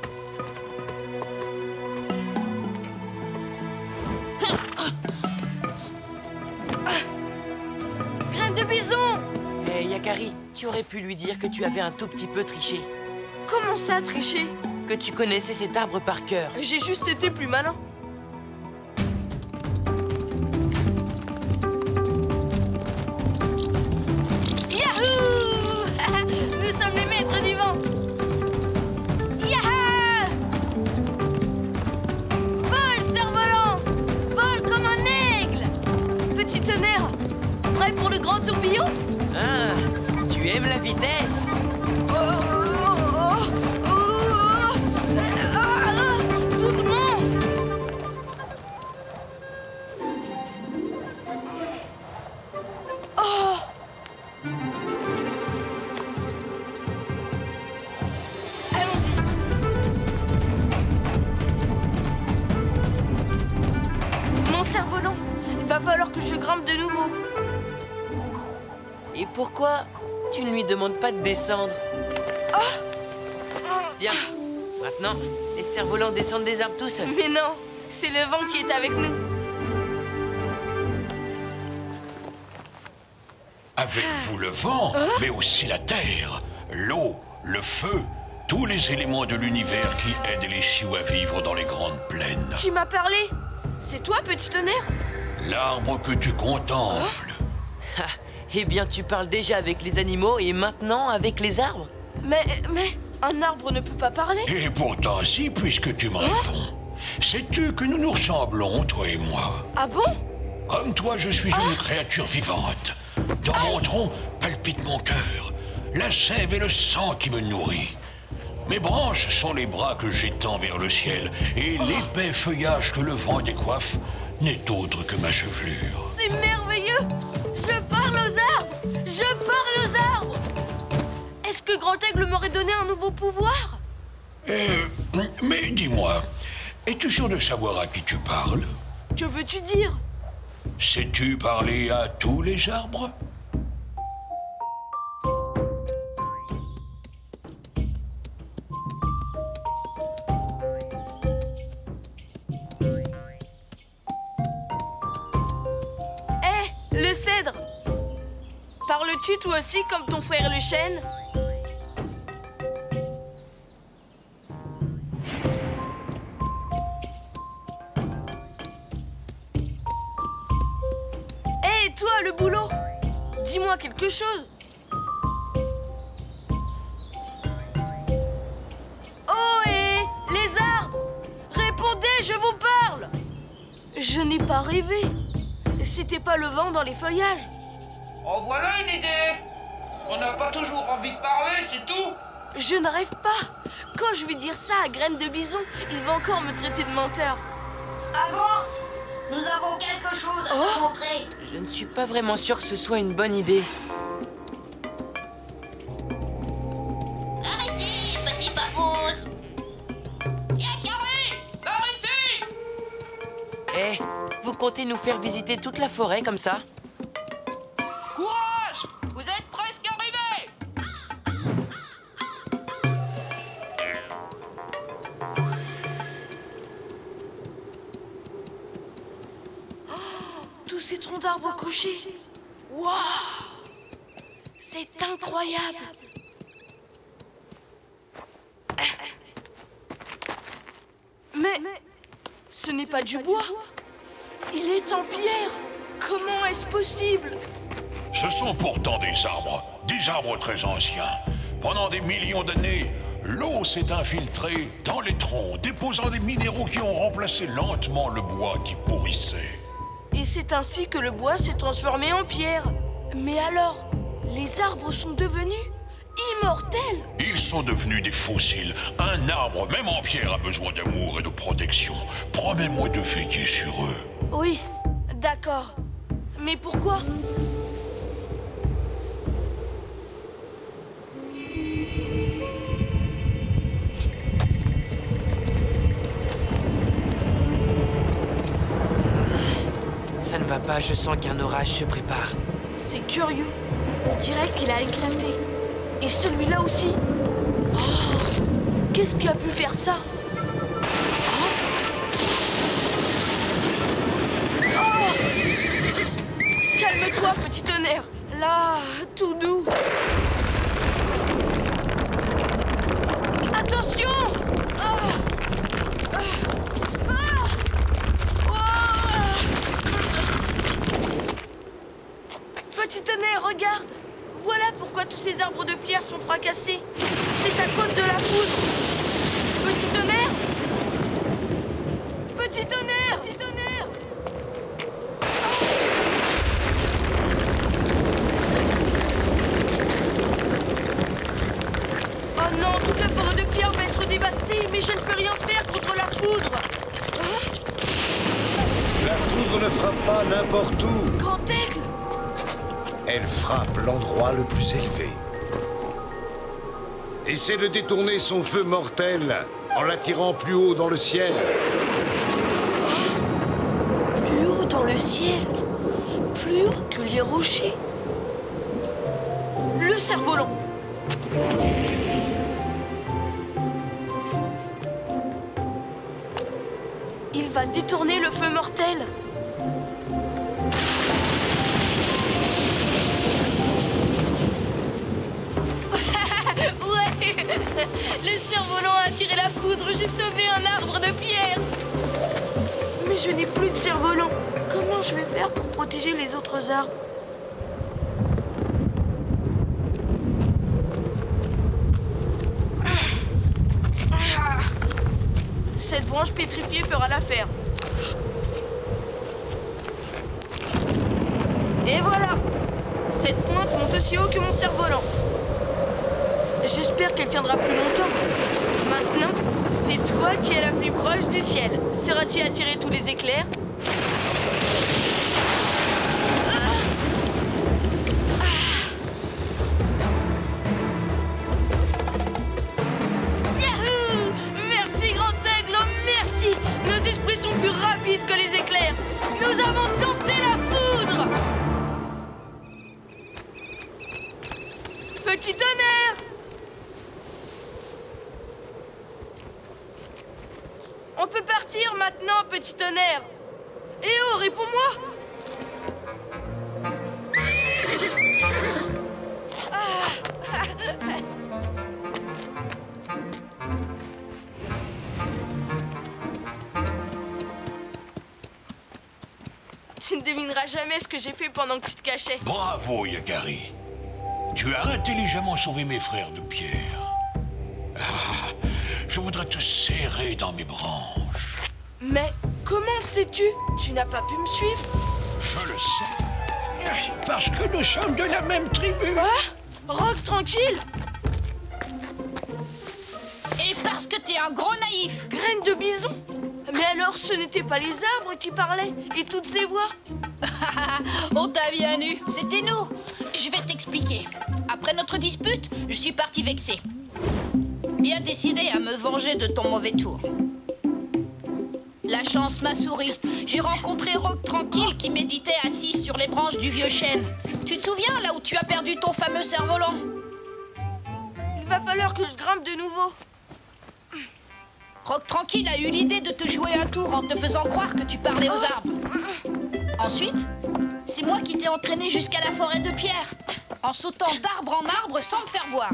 Graine de bison! Hé, Yakari, tu aurais pu lui dire que tu avais un tout petit peu triché. Comment ça, tricher? Que tu connaissais cet arbre par cœur. J'ai juste été plus malin. Yahoo! Nous sommes les maîtres du vent. Yaha! Vole, cerf-volant! Vole comme un aigle! Petit tonnerre, prêt pour le grand tourbillon? Ah, tu aimes la vitesse? Doucement! Oh! Allons-y! Mon cerf-volant, il va falloir que je grimpe de nouveau. Et pourquoi tu ne lui demandes pas de descendre? Tiens, maintenant, les cerfs-volants descendent des arbres tout seuls. Mais non, c'est le vent qui est avec nous. Avec vous le vent, mais aussi la terre, l'eau, le feu, tous les éléments de l'univers qui aident les Sioux à vivre dans les grandes plaines. Qui m'a parlé? C'est toi, petit tonnerre? L'arbre que tu contemples. Ah, eh bien, tu parles déjà avec les animaux et maintenant avec les arbres? Mais un arbre ne peut pas parler. Et pourtant si, puisque tu me réponds. Sais-tu que nous nous ressemblons, toi et moi? Ah bon? Comme toi, je suis une créature vivante. Dans mon tronc palpite mon cœur, la sève et le sang qui me nourrit. Mes branches sont les bras que j'étends vers le ciel, et l'épais feuillage que le vent décoiffe n'est autre que ma chevelure. C'est merveilleux! Je parle aux arbres! Je parle aux arbres! Est-ce que Grand Aigle m'aurait donné un nouveau pouvoir? Mais dis-moi, es-tu sûr de savoir à qui tu parles? Que veux-tu dire? Sais-tu parler à tous les arbres? Le cèdre! Parles-tu toi aussi comme ton frère le chêne? Hé, toi, le boulot! Dis-moi quelque chose! Oh, les arbres! Répondez, je vous parle! Je n'ai pas rêvé. C'était pas le vent dans les feuillages. En voilà une idée. On n'a pas toujours envie de parler, c'est tout. Je ne rêve pas. Quand je vais dire ça à Graine de Bison, il va encore me traiter de menteur. Avance! Nous avons quelque chose à te montrer. Je ne suis pas vraiment sûr que ce soit une bonne idée. Par ici, petit papousse. Yakari, par ici. Eh, vous comptez nous faire visiter toute la forêt comme ça? Courage! Vous êtes presque arrivés! Tous ces troncs d'arbres couchés. Waouh! C'est incroyable! Mais ce n'est pas du bois. Il est en pierre. Comment est-ce possible? Ce sont pourtant des arbres très anciens. Pendant des millions d'années, l'eau s'est infiltrée dans les troncs, déposant des minéraux qui ont remplacé lentement le bois qui pourrissait. Et c'est ainsi que le bois s'est transformé en pierre. Mais alors, les arbres sont devenus immortels. Ils sont devenus des fossiles. Un arbre, même en pierre, a besoin d'amour et de protection. Promets-moi de veiller sur eux. Oui, d'accord. Mais pourquoi? Ça ne va pas, je sens qu'un orage se prépare. C'est curieux. On dirait qu'il a éclaté. Et celui-là aussi. Oh, qu'est-ce qui a pu faire ça? Oh, calme-toi, petit tonnerre. Là, tout doux. Attention! Petit tonnerre, regarde! Voilà pourquoi tous ces arbres de pierre sont fracassés. C'est à cause de la foudre. Petit tonnerre! Petit tonnerre! Petit tonnerre! Oh non, toute la forêt de pierre va être dévastée, mais je ne peux rien faire contre la foudre. La foudre ne frappe pas n'importe où. Grand Aigle! Elle frappe l'endroit le plus élevé. Essaie de détourner son feu mortel en l'attirant plus haut dans le ciel. Plus haut dans le ciel, plus haut que les rochers. Le cerf-volant. Il va détourner le feu mortel. Ouais, le cerf-volant a attiré la foudre. J'ai sauvé un arbre de pierre. Mais je n'ai plus de cerf-volant. Comment comment je vais faire pour protéger les autres arbres? Cette branche pétrifiée fera l'affaire. Et voilà! Cette pointe monte aussi haut que mon cerf-volant. J'espère qu'elle tiendra plus longtemps. Maintenant, c'est toi qui es la plus proche du ciel. Sauras-tu attirer tous les éclairs? Yahoo! Merci, Grand Aigle, merci! Nos esprits sont plus rapides que les éclairs. Nous avons dompté la foudre! Petit tonnerre! On peut partir maintenant, petit tonnerre. Eh oh, réponds-moi! Tu ne devineras jamais ce que j'ai fait pendant que tu te cachais. Bravo, Yakari. Tu as intelligemment sauvé mes frères de pierre. Ah, je voudrais te serrer dans mes branches. Mais comment sais-tu? Tu n'as pas pu me suivre? Je le sais. Parce que nous sommes de la même tribu. Quoi? Rock tranquille? Et parce que t'es un gros naïf. Graine de bison? Mais alors ce n'étaient pas les arbres qui parlaient et toutes ces voix? On t'a bien eu. C'était nous. Je vais t'expliquer. Après notre dispute, je suis parti vexé. Bien décidé à me venger de ton mauvais tour. La chance m'a souri. J'ai rencontré Rock Tranquille qui méditait assis sur les branches du vieux chêne. Tu te souviens là où tu as perdu ton fameux cerf-volant? Il va falloir que je grimpe de nouveau. Rock Tranquille a eu l'idée de te jouer un tour en te faisant croire que tu parlais aux arbres. Ensuite, c'est moi qui t'ai entraîné jusqu'à la forêt de pierre, en sautant d'arbre en arbre sans me faire voir.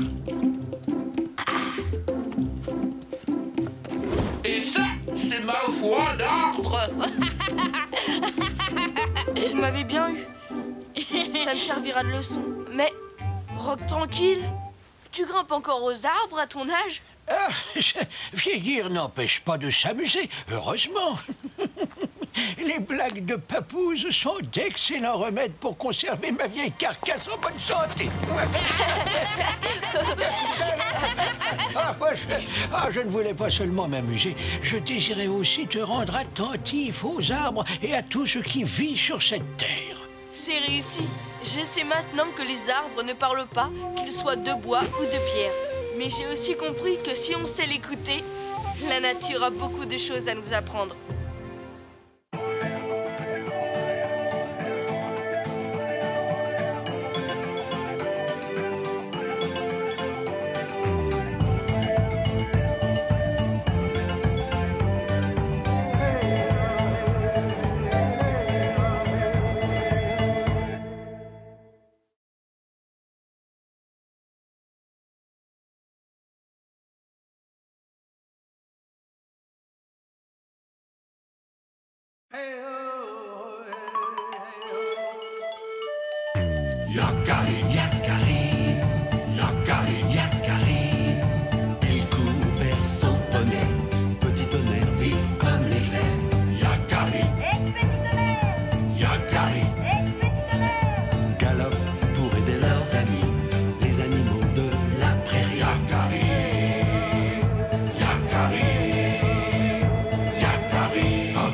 Et ça, c'est ma voix d'ordre. Vous m'avez bien eu. Ça me servira de leçon. Mais, Rock Tranquille, tu grimpes encore aux arbres à ton âge? Ah, vieillir n'empêche pas de s'amuser, heureusement. Les blagues de Papouze sont d'excellents remèdes pour conserver ma vieille carcasse en bonne santé. Je ne voulais pas seulement m'amuser, je désirais aussi te rendre attentif aux arbres et à tout ce qui vit sur cette terre. C'est réussi. Je sais maintenant que les arbres ne parlent pas, qu'ils soient de bois ou de pierre. Mais j'ai aussi compris que si on sait l'écouter, la nature a beaucoup de choses à nous apprendre. Yakari, Yakari, Yakari, Yakari. Il court vers son poney, petit tonnerre vif comme l'éclair. Yakari, petit tonnerre, Yakari, petit tonnerre. Galope pour aider leurs amis, les animaux de la prairie. Yakari, Yakari, Yakari. Oh.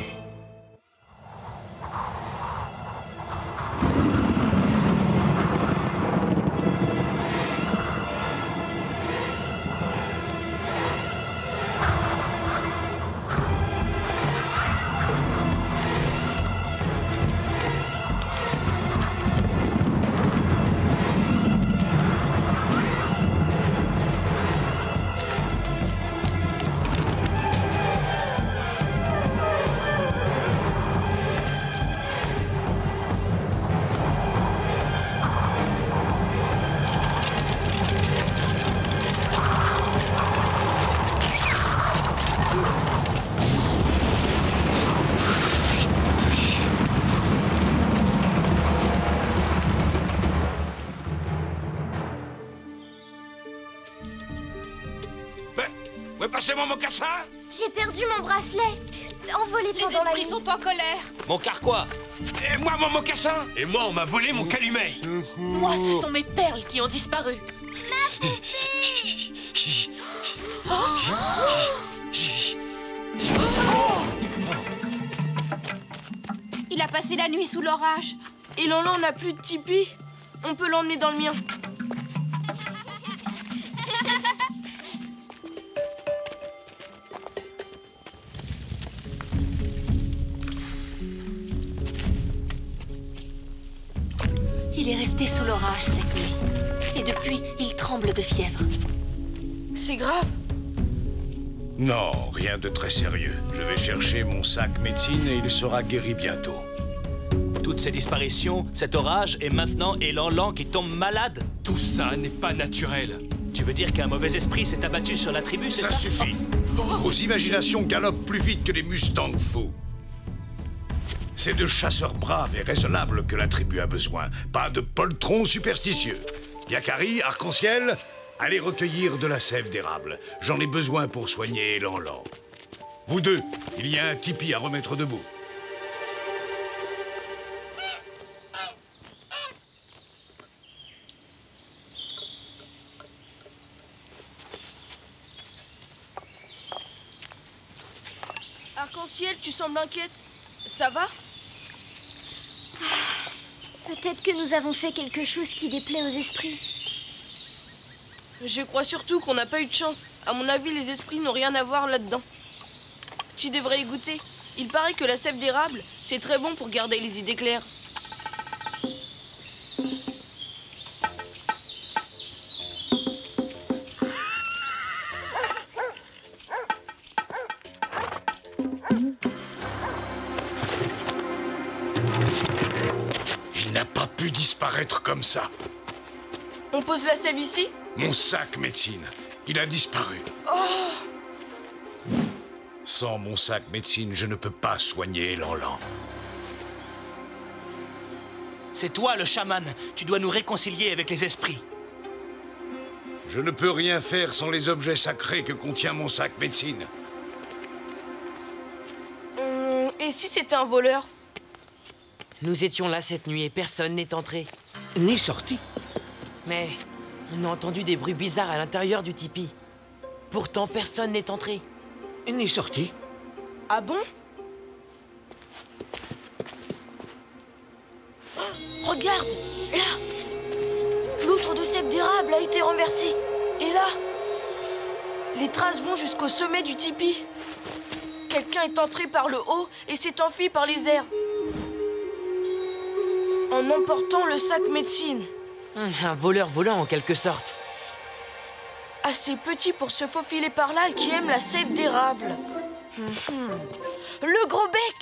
Me passer mon mocassin? J'ai perdu mon bracelet. Envolé pendant la nuit. Les esprits sont en colère. Mon carquois. Et moi, mon mocassin? Et moi, on m'a volé mon calumet. Moi, ce sont mes perles qui ont disparu. Ma poupée! Il a passé la nuit sous l'orage. Et Lanlan n'a plus de tipi. On peut l'emmener dans le mien. Il est resté sous l'orage cette nuit. Et depuis, il tremble de fièvre. C'est grave. Non, rien de très sérieux. Je vais chercher mon sac médecine et il sera guéri bientôt. Toutes ces disparitions, cet orage et maintenant Lanlan qui tombe malade. Tout ça n'est pas naturel. Tu veux dire qu'un mauvais esprit s'est abattu sur la tribu, c'est ça? Ça suffit. Vos imaginations galopent plus vite que les Mustangs fous. C'est de chasseurs braves et raisonnables que la tribu a besoin, pas de poltrons superstitieux. Yakari, Arc-en-Ciel, allez recueillir de la sève d'érable. J'en ai besoin pour soigner Lanlan. Vous deux, il y a un tipi à remettre debout. Arc-en-Ciel, tu sembles inquiète. Ça va? Peut-être que nous avons fait quelque chose qui déplaît aux esprits. Je crois surtout qu'on n'a pas eu de chance. À mon avis, les esprits n'ont rien à voir là-dedans. Tu devrais y goûter. Il paraît que la sève d'érable, c'est très bon pour garder les idées claires. Il n'a pas pu disparaître comme ça. On pose la sève ici? Mon sac médecine, il a disparu. Oh! Sans mon sac médecine, je ne peux pas soigner Lanlan. C'est toi le chaman. Tu dois nous réconcilier avec les esprits. Je ne peux rien faire sans les objets sacrés que contient mon sac médecine. Et si c'était un voleur? Nous étions là cette nuit et personne n'est entré. Ni sorti. Mais on a entendu des bruits bizarres à l'intérieur du tipi. Pourtant, personne n'est entré. Ni sorti. Ah bon? Regarde! Là! L'outre de sève d'érable a été renversée. Et là, les traces vont jusqu'au sommet du tipi. Quelqu'un est entré par le haut et s'est enfui par les airs. En emportant le sac médecine. Un voleur volant en quelque sorte. Assez petit pour se faufiler par là et qui aime la sève d'érable. Le gros bec!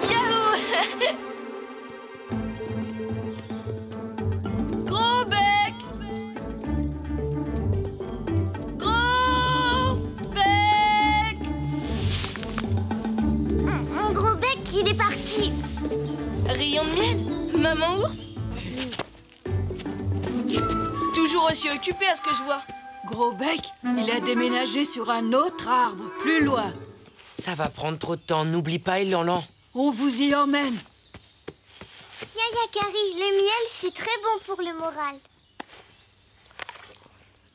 Yahoo! Gros bec! Gros bec! Mon gros bec, il est parti. Rayon de miel? Maman ours? Toujours aussi occupé à ce que je vois. Gros bec, il a déménagé sur un autre arbre, plus loin. Ça va prendre trop de temps, n'oublie pas Lanlan. On vous y emmène. Tiens, Yakari, le miel, c'est très bon pour le moral.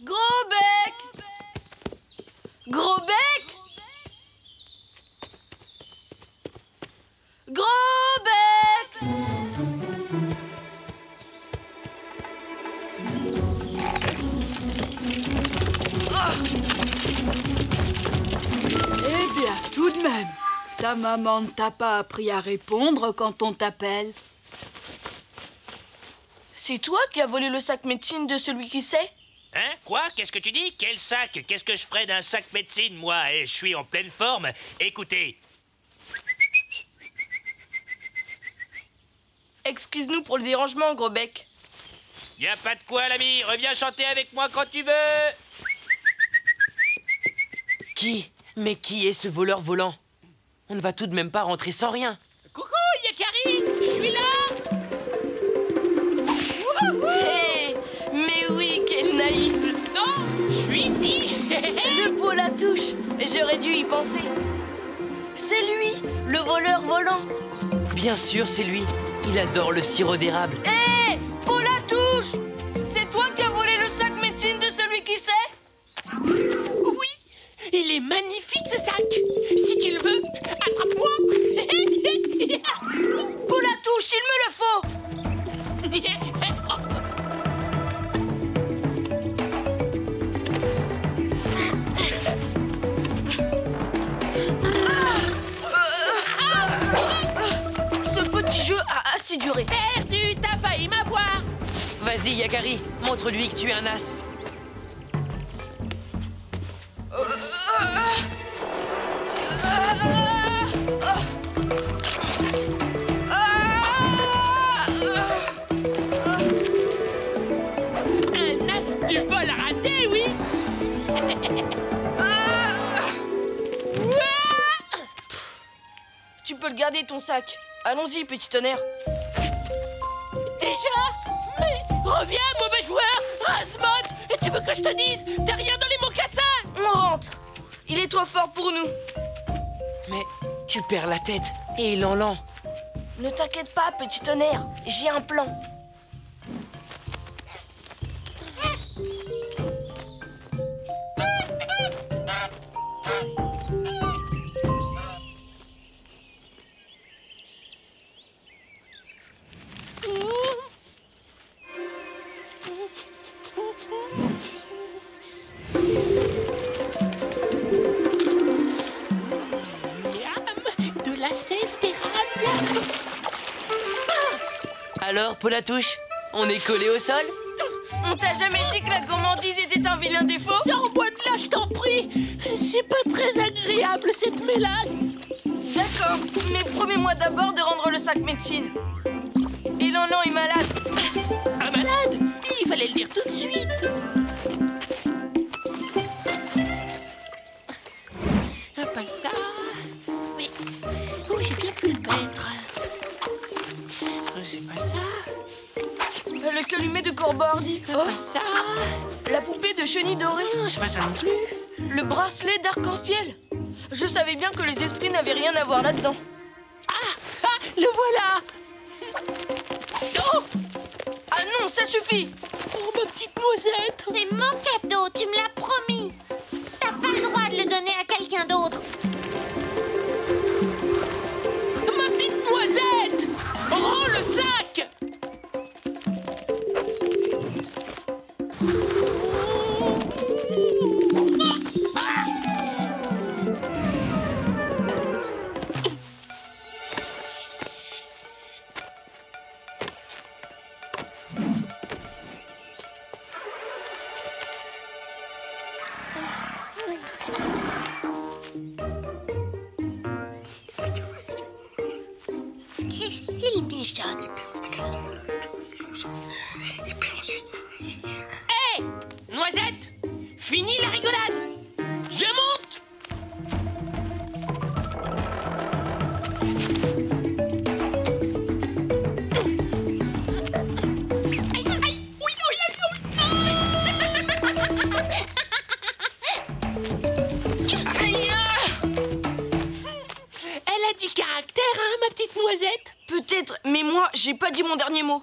Gros bec! Gros bec! Gros bec! Eh bien, tout de même, ta maman ne t'a pas appris à répondre quand on t'appelle. C'est toi qui as volé le sac médecine de celui qui sait? Hein? Quoi? Qu'est-ce que tu dis? Quel sac? Qu'est-ce que je ferais d'un sac médecine, moi? Et je suis en pleine forme. Écoutez. Excuse-nous pour le dérangement, gros bec. Y a pas de quoi, l'ami. Reviens chanter avec moi quand tu veux. Qui? Mais qui est ce voleur volant? On ne va tout de même pas rentrer sans rien. Coucou, Yakari! Je suis là! Hey, mais oui, quel naïf! Non, je suis ici! Le pot la touche! J'aurais dû y penser. C'est lui, le voleur volant. Bien sûr, c'est lui. Il adore le sirop d'érable. Hé, Paulatouche! C'est toi qui as volé le sac médecine de celui qui sait? Oui, il est magnifique ce sac. Si tu le veux, attrape-moi. Paulatouche, il me le faut. Ce petit jeu a assez duré. Perdu, t'as failli m'avoir. Vas-y, Yakari, montre-lui que tu es un as. Un as du vol raté, oui. Tu peux le garder, ton sac. Allons-y, petit tonnerre. Déjà? Mais reviens, mauvais joueur. Razmod, et tu veux que je te dise? T'as rien dans les mocassins. On rentre. Il est trop fort pour nous. Mais tu perds la tête. Et Lanlan. Ne t'inquiète pas, petit tonnerre. J'ai un plan. De la sève d'érable. Alors, Paulatouche, on est collé au sol? On t'a jamais dit que la gourmandise était un vilain défaut? Sors-moi de là, je t'en prie. C'est pas très agréable, cette mélasse. D'accord, mais promets-moi d'abord de rendre le sac médecine. Et Lanlan est malade. Un malade? Il fallait le dire tout de suite. Pas ça. Mais où j'ai bien pu le mettre? C'est pas ça. Le calumet de Corbordi. Pas ça. La poupée de chenille dorée. Non, c'est pas ça non plus. Le bracelet d'arc-en-ciel. Je savais bien que les esprits n'avaient rien à voir là-dedans. Ah, le voilà. Oh! Ah non, ça suffit. Oh, ma petite noisette. C'est mon cadeau, tu me l'as promis. T'as pas le droit de le donner à quelqu'un d'autre. Ma petite noisette. Rends le sac. Qu'est-ce qu'il mijote? Hé, noisette, fini la rigolade. Je monte. Elle a du caractère, hein, ma petite noisette? Peut-être, mais moi, j'ai pas dit mon dernier mot.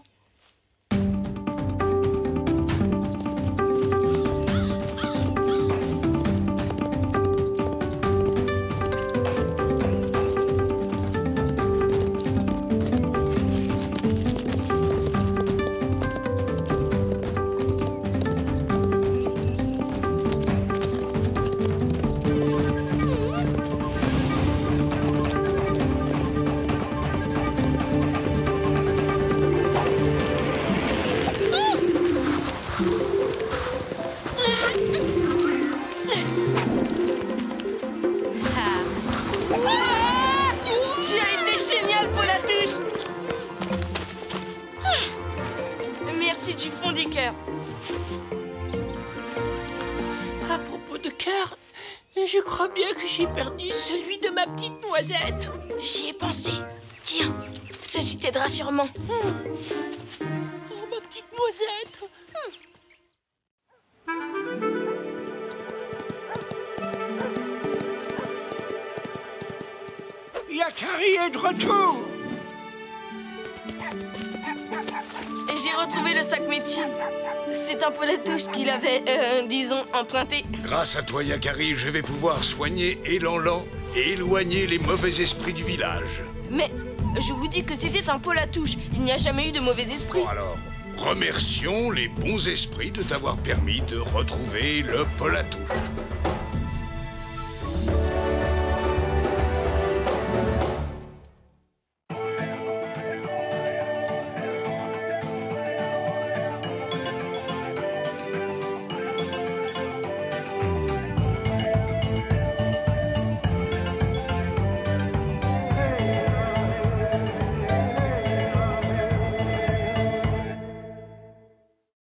Tu as été génial, Paulatouche. Merci du fond du cœur. À propos de cœur, je crois bien que j'ai perdu celui de ma petite noisette. J'y ai pensé. Tiens, ceci t'aidera sûrement. Oh, ma petite noisette. Yakari est de retour. Et j'ai retrouvé le sac médecine. C'est un peu la touche qu'il avait, disons, emprunté. Grâce à toi, Yakari, je vais pouvoir soigner Elan-Lan et éloigner les mauvais esprits du village. Mais je vous dis que c'était un pot la touche. Il n'y a jamais eu de mauvais esprits. Bon alors, remercions les bons esprits de t'avoir permis de retrouver le Polatouche.